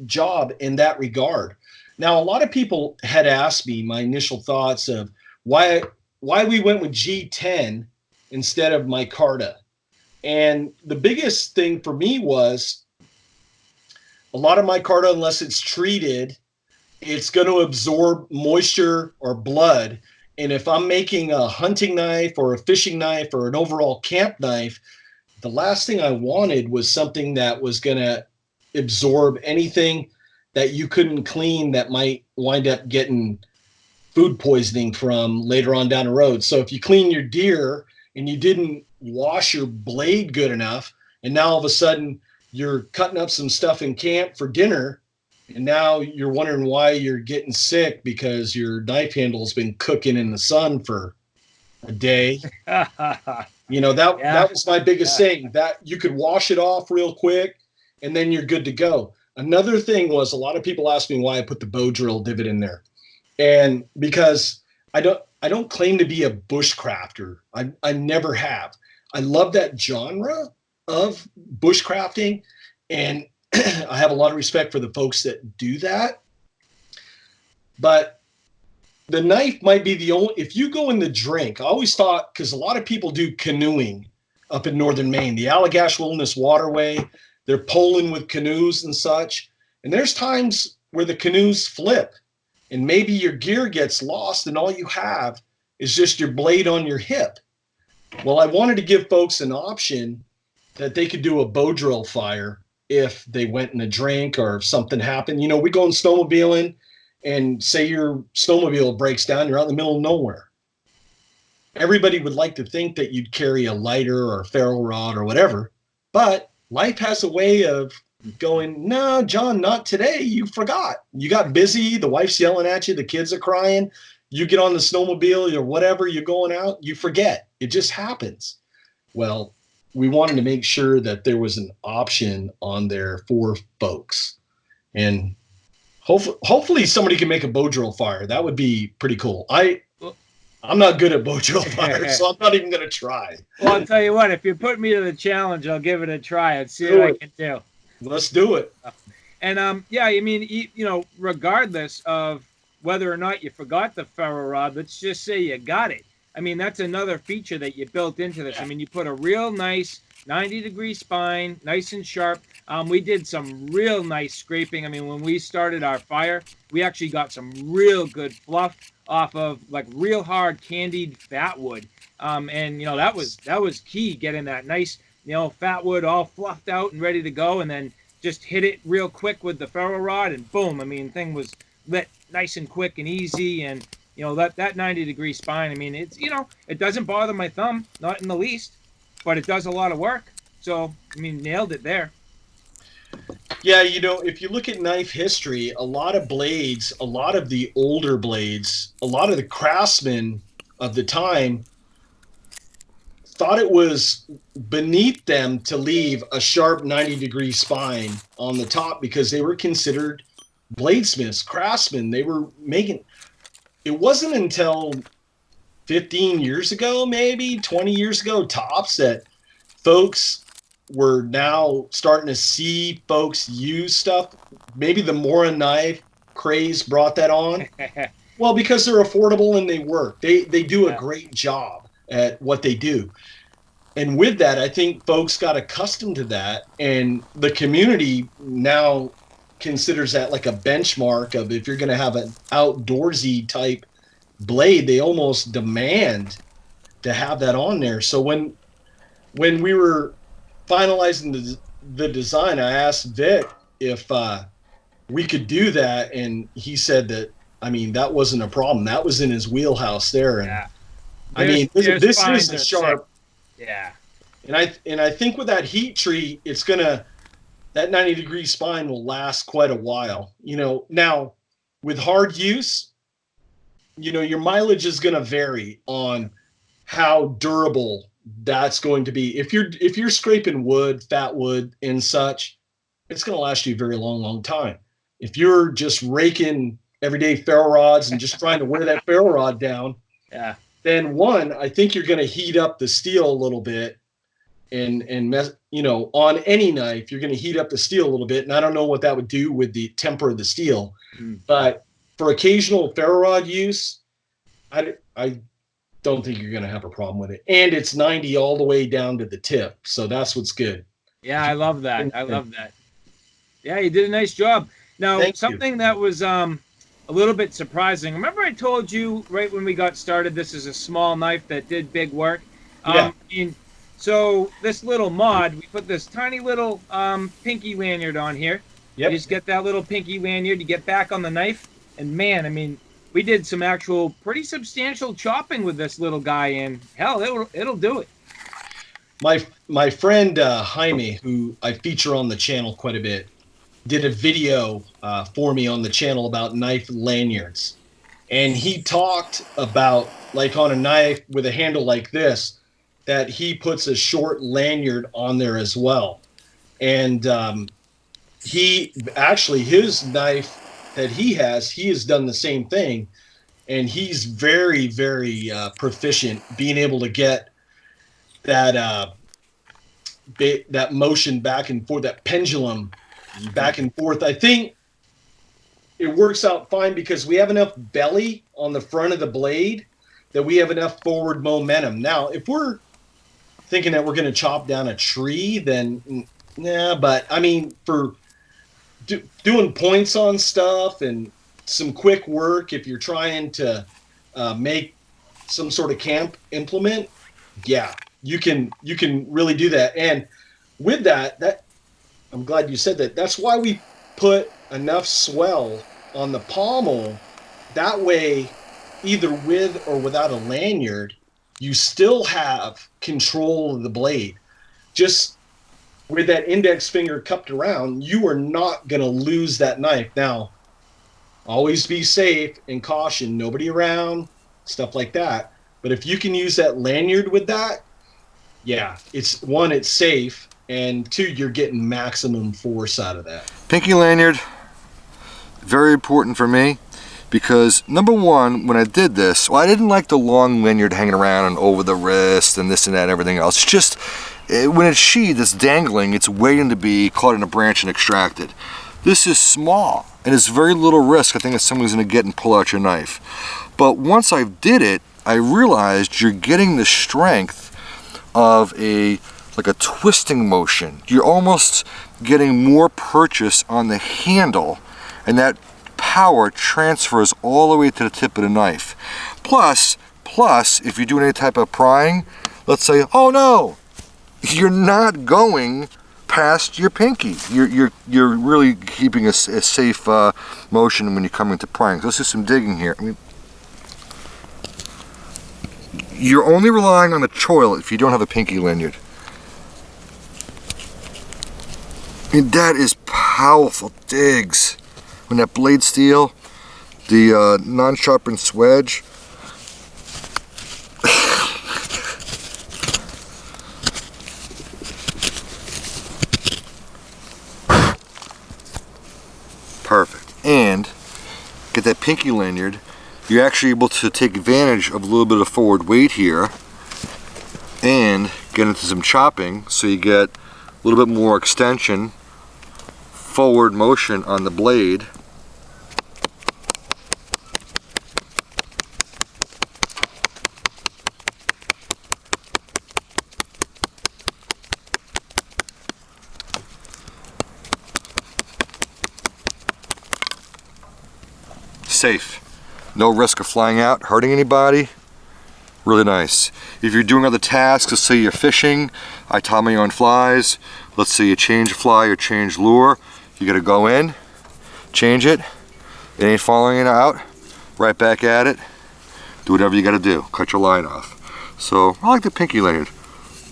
job in that regard. Now, a lot of people had asked me my initial thoughts of why we went with G10 instead of micarta. And the biggest thing for me was a lot of micarta, unless it's treated, it's going to absorb moisture or blood. And if I'm making a hunting knife or a fishing knife or an overall camp knife, the last thing I wanted was something that was going to absorb anything that you couldn't clean that might wind up getting food poisoning from later on down the road. So if you clean your deer and you didn't wash your blade good enough, and now all of a sudden you're cutting up some stuff in camp for dinner, and now you're wondering why you're getting sick because your knife handle's been cooking in the sun for a day. That was my biggest thing, that you could wash it off real quick and then you're good to go. Another thing was, a lot of people ask me why I put the bow drill divot in there. And because I don't claim to be a bushcrafter. I never have. I love that genre of bushcrafting, and I have a lot of respect for the folks that do that. But the knife might be the only, if you go in the drink, I always thought, because a lot of people do canoeing up in northern Maine, the Allagash Wilderness Waterway, they're poling with canoes and such. And there's times where the canoes flip and maybe your gear gets lost and all you have is just your blade on your hip. Well, I wanted to give folks an option that they could do a bow drill fire if they went in a drink or if something happened. You know, we go in snowmobiling and say your snowmobile breaks down, you're out in the middle of nowhere. Everybody would like to think that you'd carry a lighter or a ferro rod or whatever, but life has a way of going, no, John, not today. You forgot. You got busy. The wife's yelling at you. The kids are crying. You get on the snowmobile or whatever, you're going out, you forget. It just happens. Well, we wanted to make sure that there was an option on there for folks. And hopefully somebody can make a bow drill fire. That would be pretty cool. I'm not good at bow drill fire, so I'm not even going to try. Well, I'll tell you what, if you put me to the challenge, I'll give it a try and see what I can do. Let's do it. And yeah, I mean, you know, regardless of whether or not you forgot the ferro rod, let's just say you got it. I mean, that's another feature that you built into this. I mean, you put a real nice 90-degree spine, nice and sharp. We did some real nice scraping. I mean, when we started our fire, we actually got some real good fluff off of like real hard candied fat wood. And you know, that was key, getting that nice, you know, fat wood all fluffed out and ready to go, and then just hit it real quick with the ferro rod and boom. I mean, thing was lit nice and quick and easy. And you know, that 90-degree spine, I mean, it's, you know, it doesn't bother my thumb, not in the least, but it does a lot of work. So, I mean, nailed it there. Yeah, you know, if you look at knife history, a lot of blades, a lot of the older blades, a lot of the craftsmen of the time thought it was beneath them to leave a sharp 90-degree spine on the top because they were considered bladesmiths, craftsmen. They were making... It wasn't until 15 years ago, maybe 20 years ago, tops, that folks were now starting to see folks use stuff. Maybe the Mora knife craze brought that on. Well, because they're affordable and they work. They do a great job at what they do. And with that, I think folks got accustomed to that. And the community now considers that like a benchmark of, if you're going to have an outdoorsy type blade, they almost demand to have that on there. So when we were finalizing the design, I asked Vic if we could do that, and he said that, I mean, that wasn't a problem. That was in his wheelhouse there. And Yeah. I mean, this is a sharp. Sick. Yeah. And I think with that heat treat, it's gonna, that 90-degree spine will last quite a while. You know, now with hard use, you know, your mileage is going to vary on how durable that's going to be. If you're scraping wood, fat wood and such, it's going to last you a very long time. If you're just raking everyday ferro rods and just trying to wear that ferro rod down, Yeah. then one, I think you're going to heat up the steel a little bit, and mess, you know, on any knife, you're going to heat up the steel a little bit. And I don't know what that would do with the temper of the steel, but for occasional ferro rod use, I don't think you're going to have a problem with it. And it's 90 all the way down to the tip. So that's what's good. Yeah, I love that. I love that. Yeah, you did a nice job. Now, something that was a little bit surprising. Remember I told you right when we got started, this is a small knife that did big work? Yeah. So this little mod, we put this tiny little Pinkie Lanyard on here. Yep. You just get that little Pinkie Lanyard, you get back on the knife, and man, I mean, we did some actual pretty substantial chopping with this little guy, and hell, it'll do it. My friend Jaime, who I feature on the channel quite a bit, did a video for me on the channel about knife lanyards. And he talked about, like on a knife with a handle like this, that he puts a short lanyard on there as well. And he actually, his knife that he has done the same thing. And he's very, very proficient being able to get that that motion back and forth, that pendulum back and forth. I think it works out fine because we have enough belly on the front of the blade that we have enough forward momentum. Now, if we're thinking that we're going to chop down a tree, then nah, but I mean, for doing points on stuff and some quick work, if you're trying to make some sort of camp implement, yeah, you can really do that. And with that I'm glad you said that. That's why we put enough swell on the pommel. That way, either with or without a lanyard, you still have control of the blade. Just with that index finger cupped around, you are not going to lose that knife. Now, always be safe and caution, nobody around, stuff like that. But if you can use that lanyard with that, yeah, it's one, it's safe, and two, you're getting maximum force out of that. Pinkie Lanyard, very important for me, because number one, when I did this, well, I didn't like the long lanyard hanging around and over the wrist and this and that and everything else. It's just, when it's sheathed, it's dangling, it's waiting to be caught in a branch and extracted. This is small, and it's very little risk, I think, that somebody's gonna get and pull out your knife. But once I did it, I realized you're getting the strength of like a twisting motion. You're almost getting more purchase on the handle, and that power transfers all the way to the tip of the knife. Plus, if you're doing any type of prying, let's say, oh no, you're not going past your pinky. You're really keeping a safe motion when you're coming to prying. So let's do some digging here. I mean, you're only relying on the choil if you don't have a pinky lanyard. I mean, that is powerful digs. When that blade steel, the non-sharpened swedge. Perfect. And get that pinky lanyard, you're actually able to take advantage of a little bit of forward weight here and get into some chopping, so you get a little bit more extension, forward motion on the blade. Safe. No risk of flying out, hurting anybody. Really nice. If you're doing other tasks, let's say you're fishing, I tie my own flies, let's say you change fly or change lure, you gotta go in, change it, it ain't falling it out, right back at it, do whatever you gotta do, cut your line off. So I like the pinky lanyard.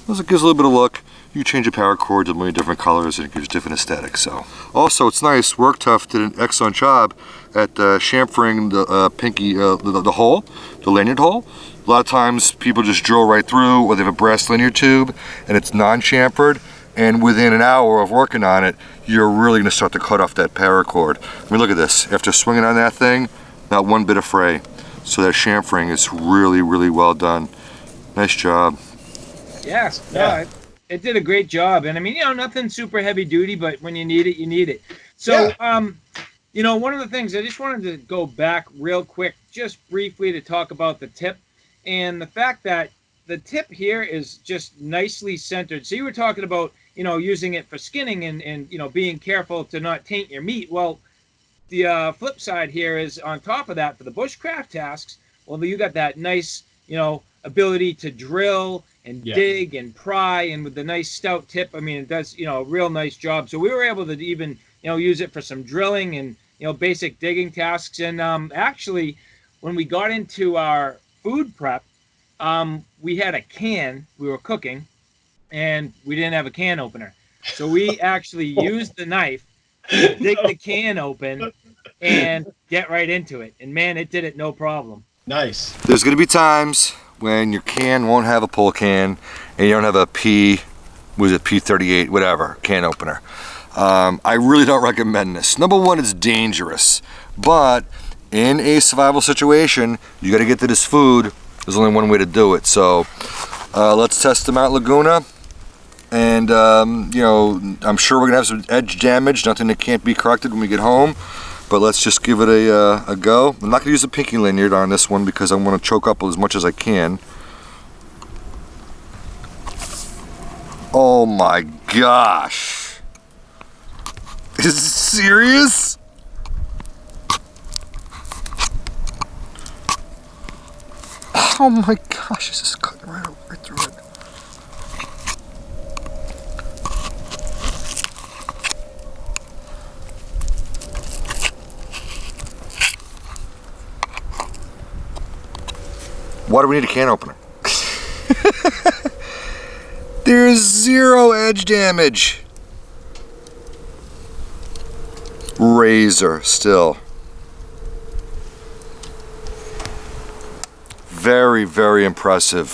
It gives a little bit of look. You change the paracord to many different colors and it gives different aesthetics. So also it's nice, Work Tuff did an excellent job at chamfering the pinky, the hole, the lanyard hole. A lot of times people just drill right through, or they have a brass lanyard tube and it's non-chamfered, and within an hour of working on it, you're really gonna start to cut off that paracord. I mean, look at this. After swinging on that thing, not one bit of fray. So that chamfering is really, really well done. Nice job. Yes, Yeah. no, it did a great job. And I mean, nothing super heavy duty, but when you need it, you need it. So, one of the things I just wanted to go back real quick, just briefly to talk about the tip and the fact that the tip here is just nicely centered. So you were talking about, using it for skinning and being careful to not taint your meat. Well, the flip side here is on top of that for the bushcraft tasks, well, you got that nice, ability to drill and dig and pry, and with the nice stout tip, I mean, it does, a real nice job. So we were able to even, use it for some drilling and, basic digging tasks. And actually, when we got into our food prep, we had a can, we were cooking, and we didn't have a can opener. So we actually used the knife to dig the can open and get right into it. And man, it did it no problem. Nice. There's gonna be times when your can won't have a pull can and you don't have a P38, whatever, can opener. I really don't recommend this. Number one, it's dangerous, but in a survival situation, you gotta get to this food. There's only one way to do it. So let's test the Mount Laguna. And I'm sure we're gonna have some edge damage, nothing that can't be corrected when we get home. But let's just give it a go. I'm not going to use a Pinkie Lanyard on this one because I want to choke up as much as I can. Oh my gosh. Is this serious? Oh my gosh, this is cutting right through it. Why do we need a can opener? There's 0 edge damage. Razor still. Very, very impressive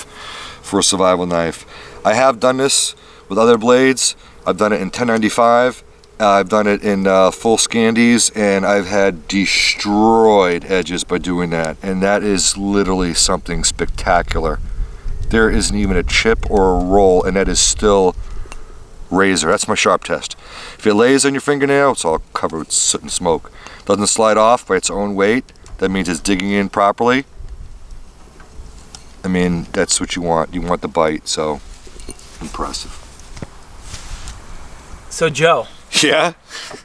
for a survival knife. I have done this with other blades. I've done it in 1095. I've done it in full Scandies, and I've had destroyed edges by doing that. And that is literally something spectacular. There isn't even a chip or a roll, and that is still razor. That's my sharp test. If it lays on your fingernail, it's all covered with soot and smoke. Doesn't slide off by its own weight. That means it's digging in properly. I mean, that's what you want. You want the bite, so impressive. So Joe, Yeah?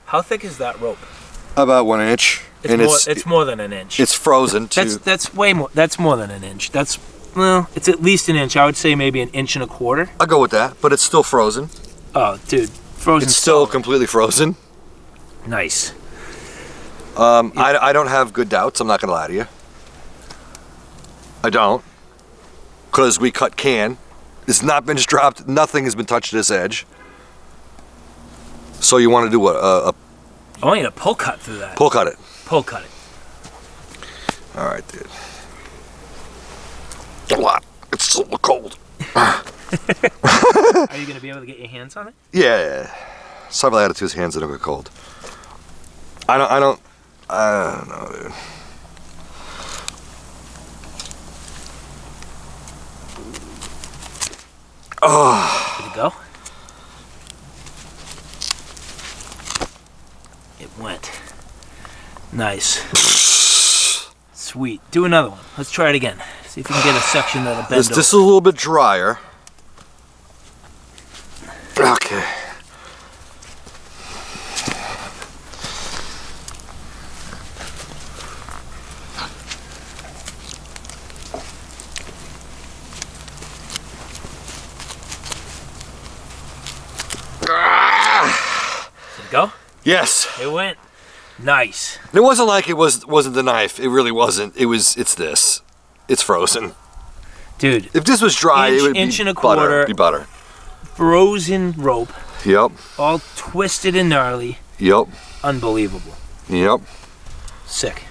how thick is that rope? About 1 inch. It's more than an inch. It's frozen too. That's way more. That's more than an inch. Well, it's at least an inch. I would say maybe 1.25 inches. I'll go with that, but it's still frozen. Oh, dude, frozen. It's still solid. completely frozen. Nice. I don't have good doubts, I'm not gonna lie to you. I don't. Because we cut can. It's not been dropped, nothing has been touched to this edge. So you want to do a I want you to pull cut through that. pull cut it. Pull cut it. Alright, dude. A lot. It's so cold. Are you gonna be able to get your hands on it? Yeah. Survival attitude's hands that don't get cold. I don't know, dude. Oh. Did it go? It went. Nice. Sweet. Do another one. Let's try it again. See if we can get a section that'll bend This is a little bit drier. Okay. Did it go? Yes. It went. Nice. It wasn't like it wasn't the knife. It really wasn't. It's this. It's frozen. Dude. If this was dry, it would inch be and a butter. quarter. Be butter. Frozen rope. Yep. All twisted and gnarly. Yep. Unbelievable. Yep. Sick.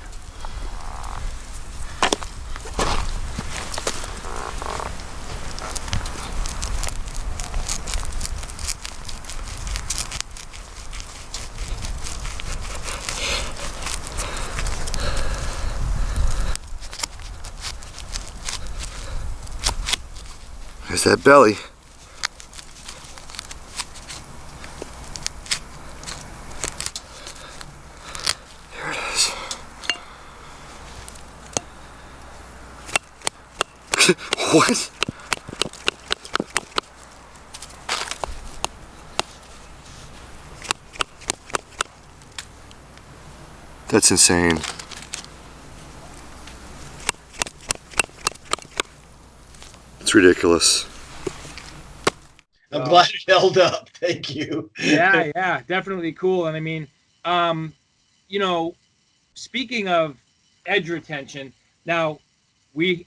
There's that belly. There it is. What? That's insane. It's ridiculous. I'm glad it held up. Thank you. Yeah, definitely cool. And I mean, you know, speaking of edge retention, now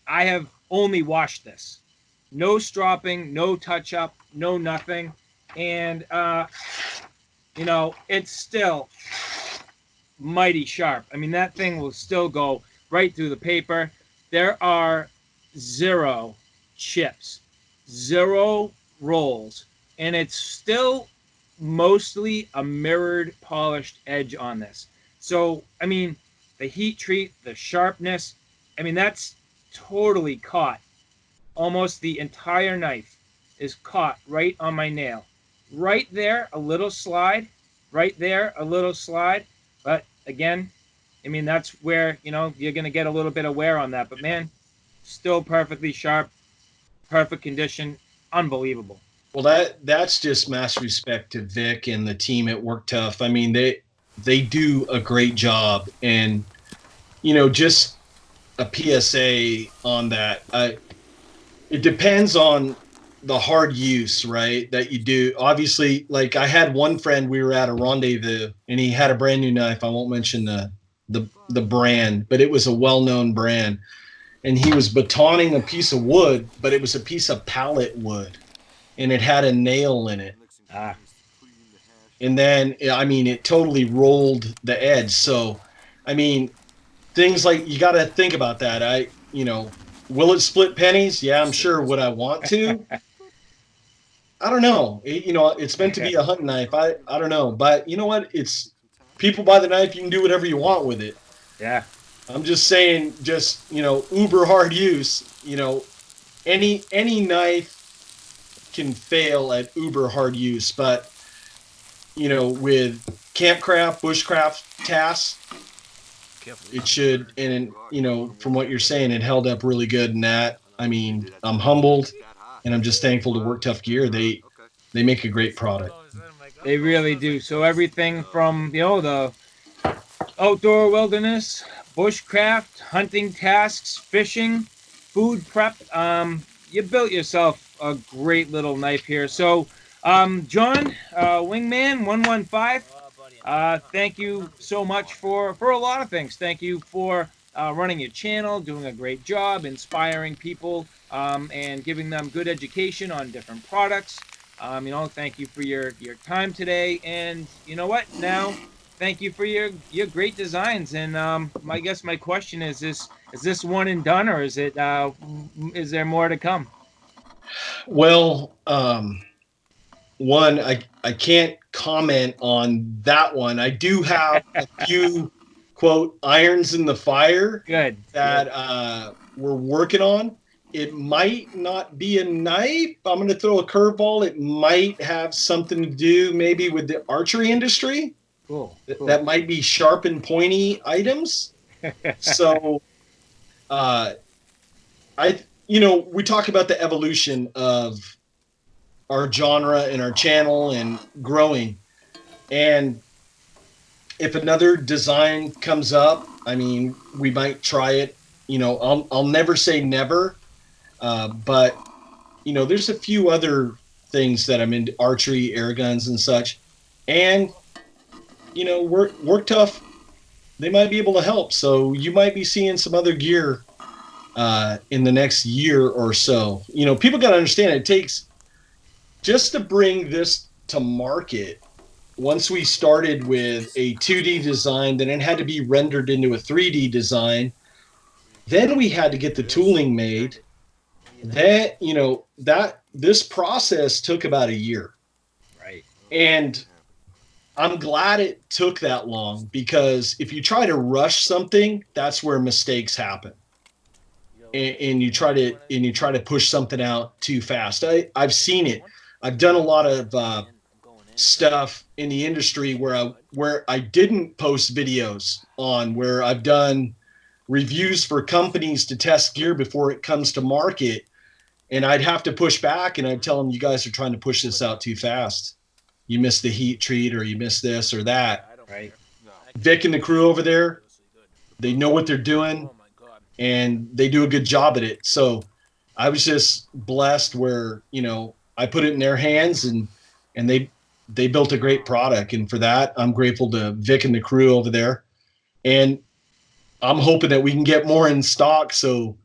I have only washed this. No stropping, no touch up, no nothing. And you know, it's still mighty sharp. I mean, that thing will still go right through the paper. There are 0 chips, 0 rolls, and it's still mostly a mirrored polished edge on this. So I mean, the heat treat, the sharpness, I mean, that's totally caught. Almost the entire knife is caught right on my nail. Right there, a little slide. Right there, a little slide. But again, I mean, that's where, you know, you're going to get a little bit of wear on that. But, man, still perfectly sharp, perfect condition, unbelievable. Well, that's just mass respect to Vic and the team at Work Tuff. I mean, they do a great job, and you know, just a PSA on that. It depends on the hard use, right? That you do. Obviously, like I had one friend, we were at a rendezvous, and he had a brand new knife. I won't mention the brand, but it was a well-known brand, and he was batoning a piece of wood, but it was a piece of pallet wood, and it had a nail in it. Ah. And then, I mean, it totally rolled the edge. So, I mean, things like, you got to think about that. Will it split pennies? Yeah, I'm sure. Would I want to? I don't know. It's meant to be a hunting knife. I don't know. But you know what? It's people buy the knife. You can do whatever you want with it. Yeah. I'm just saying, uber hard use, any knife can fail at uber hard use, but with campcraft, bushcraft tasks, it should, and from what you're saying, it held up really good in that. I mean, I'm humbled, and I'm just thankful to Work Tuff Gear. They make a great product. They really do. So everything from, the outdoor wilderness, bushcraft, hunting tasks, fishing, food prep, you built yourself a great little knife here. So, John, Wingman 115, thank you so much for a lot of things. Thank you for running your channel, doing a great job, inspiring people, and giving them good education on different products. Thank you for your time today. And you know what? Now, thank you for your great designs. And I guess my question is this one and done, or is there more to come? Well, one, I can't comment on that one. I do have a few quote irons in the fire. Good. That we're working on. It might not be a knife. I'm going to throw a curveball. It might have something to do maybe with the archery industry. Cool. That might be sharp and pointy items. So, we talk about the evolution of our genre and our channel and growing. And if another design comes up, I mean, we might try it. I'll never say never. But there's a few other things that I'm into: archery, air guns, and such. And Work Tuff, they might be able to help. So you might be seeing some other gear in the next year or so. People got to understand, it takes, just to bring this to market. Once we started with a 2D design, then it had to be rendered into a 3D design. Then we had to get the tooling made. This process took about a year. Right. And I'm glad it took that long, because if you try to rush something, that's where mistakes happen. And you try to push something out too fast. I've seen it. I've done a lot of stuff in the industry where I didn't post videos on, where I've done reviews for companies to test gear before it comes to market. And I'd have to push back, and I'd tell them, you guys are trying to push this out too fast. You missed the heat treat, or you missed this or that. Right. Vic and the crew over there, they know what they're doing, and they do a good job at it. So I was just blessed where, I put it in their hands, and they built a great product. And for that, I'm grateful to Vic and the crew over there. And I'm hoping that we can get more in stock, so,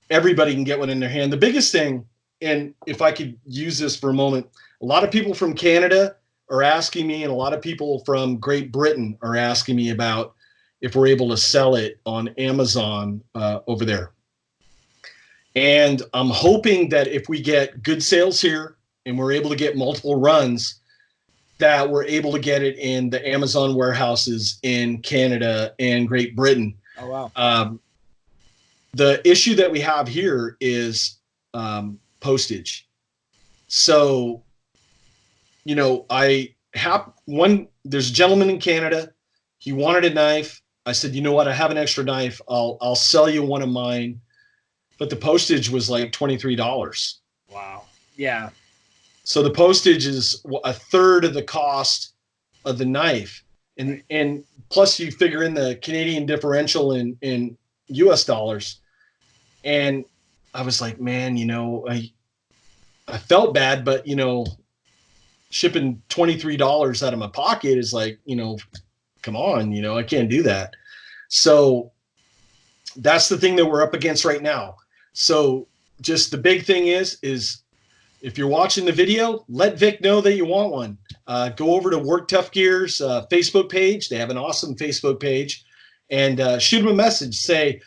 everybody can get one in their hand. The biggest thing, and if I could use this for a moment, a lot of people from Canada are asking me, and a lot of people from Great Britain are asking me about if we're able to sell it on Amazon over there. And I'm hoping that if we get good sales here and we're able to get multiple runs, that we're able to get it in the Amazon warehouses in Canada and Great Britain. Oh, wow. The issue that we have here is postage. So, I have there's a gentleman in Canada. He wanted a knife. I said, you know what? I have an extra knife. I'll sell you one of mine. But the postage was like $23. Wow. Yeah. So the postage is a third of the cost of the knife. And plus you figure in the Canadian differential in US dollars. And I was like, man, you know, I felt bad, but, you know, shipping $23 out of my pocket is like, you know, come on, you know, I can't do that. So that's the thing that we're up against right now. So just the big thing is if you're watching the video, let Vic know that you want one. Go over to Work Tuff Gear's Facebook page. They have an awesome Facebook page, and shoot them a message. Say,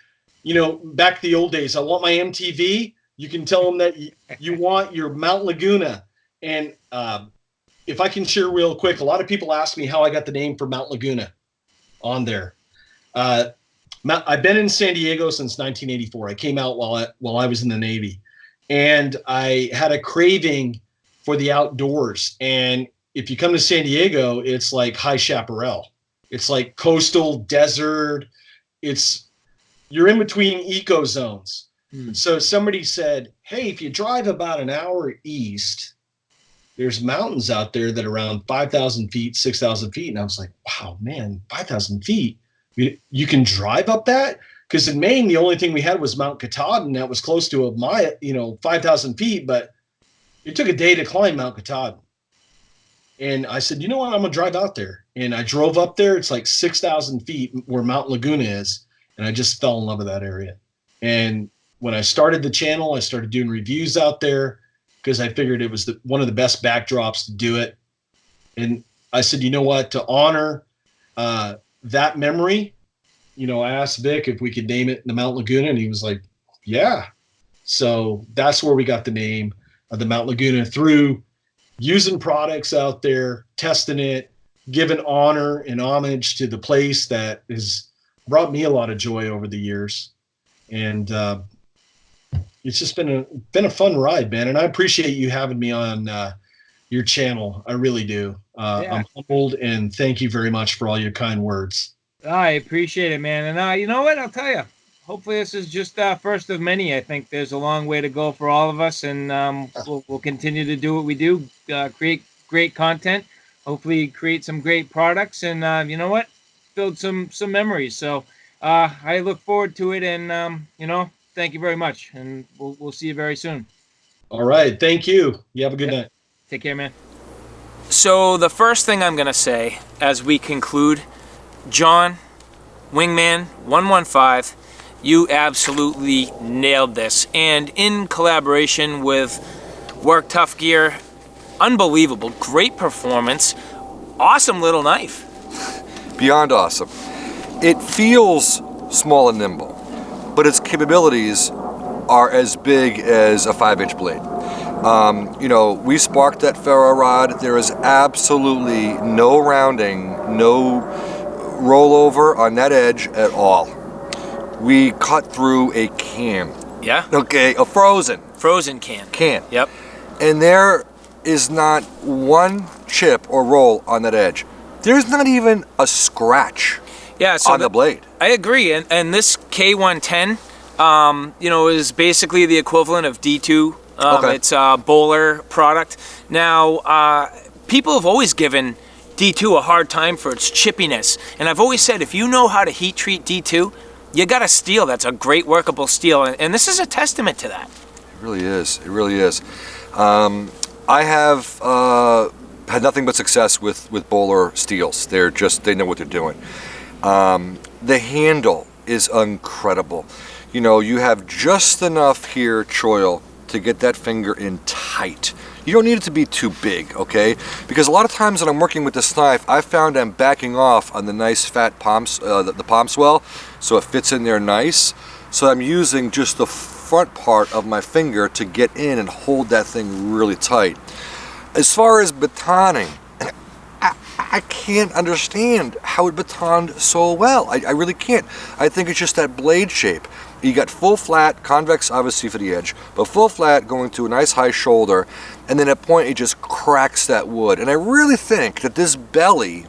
you know, back to the old days, I want my MTV. You can tell them that you want your Mount Laguna. And if I can share real quick, a lot of people ask me how I got the name for Mount Laguna on there. I've been in San Diego since 1984. I came out while I was in the Navy, and I had a craving for the outdoors. And if you come to San Diego, it's like High Chaparral. It's like coastal desert. You're in between eco zones. So somebody said, hey, if you drive about an hour east, there's mountains out there that are around 5,000 feet, 6,000 feet. And I was like, wow, man, 5,000 feet. You can drive up that? Because in Maine, the only thing we had was Mount Katahdin. That was close to 5,000 feet, but it took a day to climb Mount Katahdin. And I said, you know what? I'm going to drive out there. And I drove up there. It's like 6,000 feet where Mount Laguna is. And I just fell in love with that area. And when I started the channel, I started doing reviews out there because I figured it was one of the best backdrops to do it. And I said, you know what? To honor that memory, you know, I asked Vic if we could name it the Mount Laguna, and he was like, yeah. So that's where we got the name of the Mount Laguna, through using products out there, testing it, giving honor and homage to the place that has brought me a lot of joy over the years. And it's just been a fun ride, man. And I appreciate you having me on your channel. I really do. I'm humbled, and thank you very much for all your kind words. I appreciate it, man. And you know what? I'll tell you, hopefully this is just first of many. I think there's a long way to go for all of us, and we'll continue to do what we do, create great content, hopefully create some great products, and you know what? Build some memories. So I look forward to it, and you know, thank you very much, and we'll see you very soon. All right. Thank you. You have a good night. Take care, man. So the first thing I'm going to say as we conclude, John, Wingman 115, you absolutely nailed this. And in collaboration with Work Tuff Gear, unbelievable, great performance, awesome little knife. Beyond awesome. It feels small and nimble, but its capabilities are as big as a 5-inch blade. You know, we sparked that ferro rod. There is absolutely no rounding, no rollover on that edge at all. We cut through a can. Yeah? Okay, a frozen can. Yep. And there is not one chip or roll on that edge. There's not even a scratch on the blade. I agree. And this K110, you know, is basically the equivalent of D2. Okay. It's a bowler product. Now, people have always given D2 a hard time for its chippiness. And I've always said, if you know how to heat treat D2, you got a steel that's a great workable steel. And this is a testament to that. It really is. It really is. I have had nothing but success with bowler steels. They know what they're doing. The handle is incredible. You know, you have just enough here choil to get that finger in tight. You don't need it to be too big, okay? Because a lot of times when I'm working with this knife, I found I'm backing off on the nice fat palms, the palm swell, so it fits in there nice. So I'm using just the front part of my finger to get in and hold that thing really tight. As far as batoning, I can't understand how it batoned so well. I really can't. I think it's just that blade shape. You got full flat, convex obviously for the edge, but full flat going to a nice high shoulder, and then at point it just cracks that wood. And I really think that this belly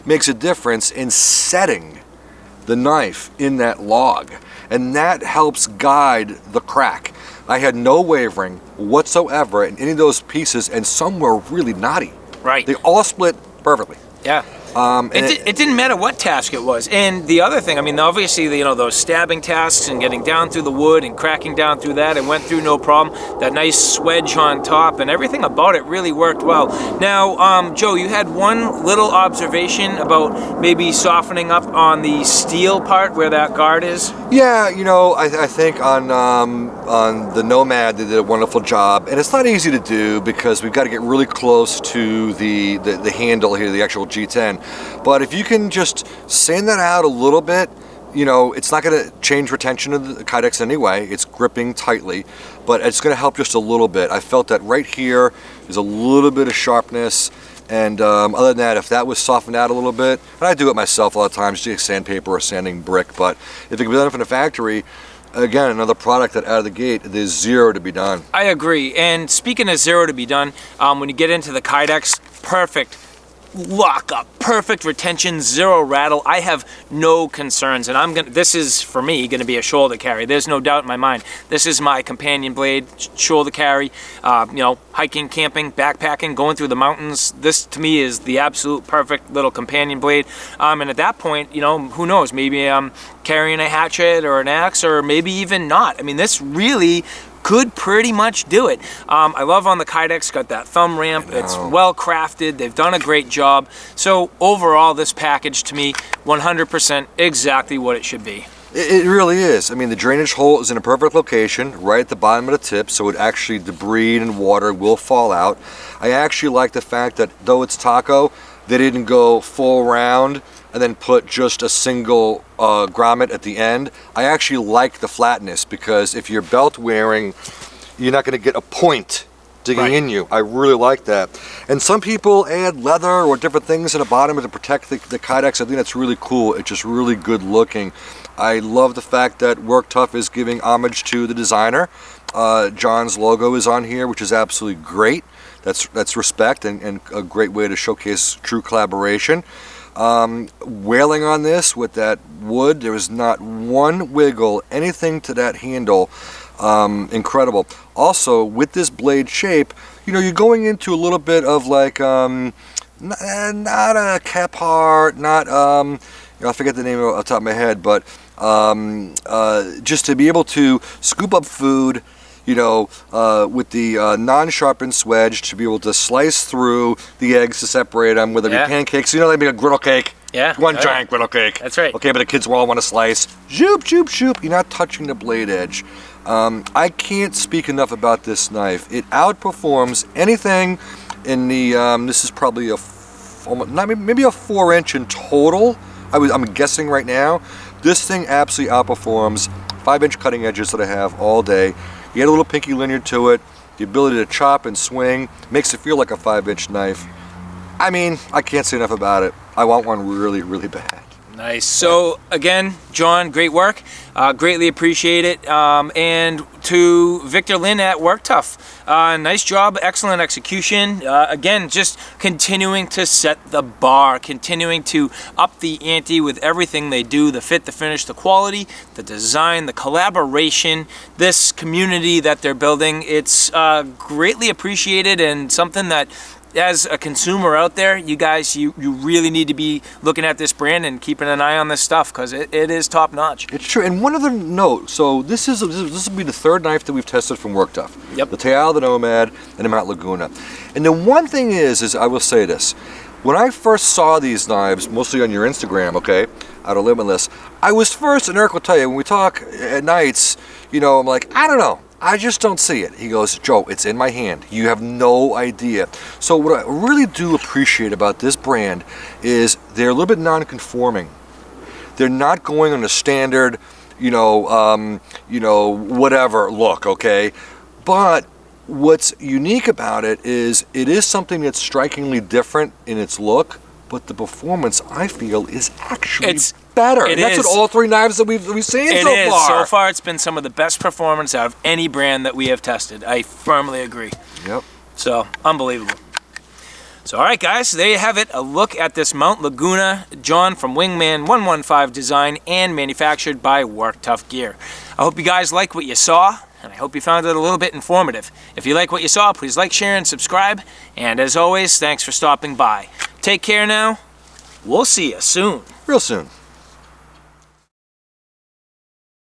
makes a difference in setting the knife in that log, and that helps guide the crack. I had no wavering whatsoever in any of those pieces, and some were really knotty. Right. They all split perfectly. Yeah. It didn't matter what task it was. And the other thing, I mean, obviously, you know, those stabbing tasks and getting down through the wood and cracking down through that, it went through no problem. That nice swedge on top and everything about it really worked well. Now, Joe, you had one little observation about maybe softening up on the steel part where that guard is. Yeah, you know, I think on the Nomad they did a wonderful job, and it's not easy to do because we've got to get really close to the handle here, the actual G10. But if you can just sand that out a little bit, you know, it's not going to change retention of the Kydex anyway. It's gripping tightly, but it's going to help just a little bit. I felt that right here is a little bit of sharpness. And other than that, if that was softened out a little bit, and I do it myself a lot of times, just sandpaper or sanding brick, but if it can be done from the factory, again, another product that out of the gate, there's zero to be done. I agree. And speaking of zero to be done, when you get into the Kydex, perfect lock up, perfect retention, zero rattle. I have no concerns, and this is for me going to be a shoulder carry. There's no doubt in my mind. This is my companion blade, shoulder carry. You know, hiking, camping, backpacking, going through the mountains. This to me is the absolute perfect little companion blade. And at that point, you know, who knows? Maybe I'm carrying a hatchet or an axe, or maybe even not. I mean, this really could pretty much do it. I love on the Kydex, got that thumb ramp. It's well crafted. They've done a great job. So overall, this package to me, 100% exactly what it should be. It really is. I mean, the drainage hole is in a perfect location, right at the bottom of the tip, so it actually, debris and water will fall out. I actually like the fact that though it's taco, they didn't go full round and then put just a single grommet at the end. I actually like the flatness, because if you're belt wearing, you're not going to get a point digging in you. I really like that. And some people add leather or different things in the bottom to protect the Kydex. I think that's really cool. It's just really good looking. I love the fact that Work Tuff is giving homage to the designer. John's logo is on here, which is absolutely great. That's respect and a great way to showcase true collaboration. Wailing on this with that wood, there was not one wiggle, anything to that handle. Incredible. Also, with this blade shape, you know, you're going into a little bit of like not a Kephart, not you know, I forget the name off the top of my head, but just to be able to scoop up food, you know, with the non-sharpened swedge, to be able to slice through the eggs to separate them, whether it be pancakes. You know, they make a griddle cake. Yeah. One giant griddle cake. That's right. Okay, but the kids will all want to slice. Zoop, zoop, zoop. You're not touching the blade edge. I can't speak enough about this knife. It outperforms anything in the, this is probably maybe a 4-inch in total. I'm guessing right now. This thing absolutely outperforms 5-inch cutting edges that I have all day. You add a little Pinkie Lanyard to it, the ability to chop and swing, makes it feel like a 5-inch knife. I mean, I can't say enough about it. I want one really, really bad. Nice. So again, John, great work. Greatly appreciate it. And to Victor Lynn at Work Tuff, nice job, excellent execution. Again, just continuing to set the bar, continuing to up the ante with everything they do, the fit, the finish, the quality, the design, the collaboration, this community that they're building. It's greatly appreciated, and something that, as a consumer out there, you guys, you really need to be looking at this brand and keeping an eye on this stuff, because it is top notch. It's true. And one other note, so this will be the third knife that we've tested from Work Tuff. Yep. The Teal, the Nomad, and the Mount Laguna. And the one thing is I will say this. When I first saw these knives, mostly on your Instagram, okay, OUTER LIMITLESS, I was first, and Eric will tell you, when we talk at nights, you know, I'm like, I don't know. I just don't see it. He goes, Joe, it's in my hand. You have no idea. So what I really do appreciate about this brand is they're a little bit non-conforming. They're not going on a standard, whatever look, okay? But what's unique about it is something that's strikingly different in its look, but the performance, I feel, is actually better. And that's what all three knives that we've seen so far. So far, it's been some of the best performance out of any brand that we have tested. I firmly agree. Yep. So, unbelievable. So all right guys, so there you have it, a look at this Mount Laguna John from Wingman 115 design and manufactured by Work Tuff Gear. I hope you guys like what you saw, and I hope you found it a little bit informative. If you like what you saw, please like, share, and subscribe. And as always, thanks for stopping by. Take care now. We'll see you soon. Real soon.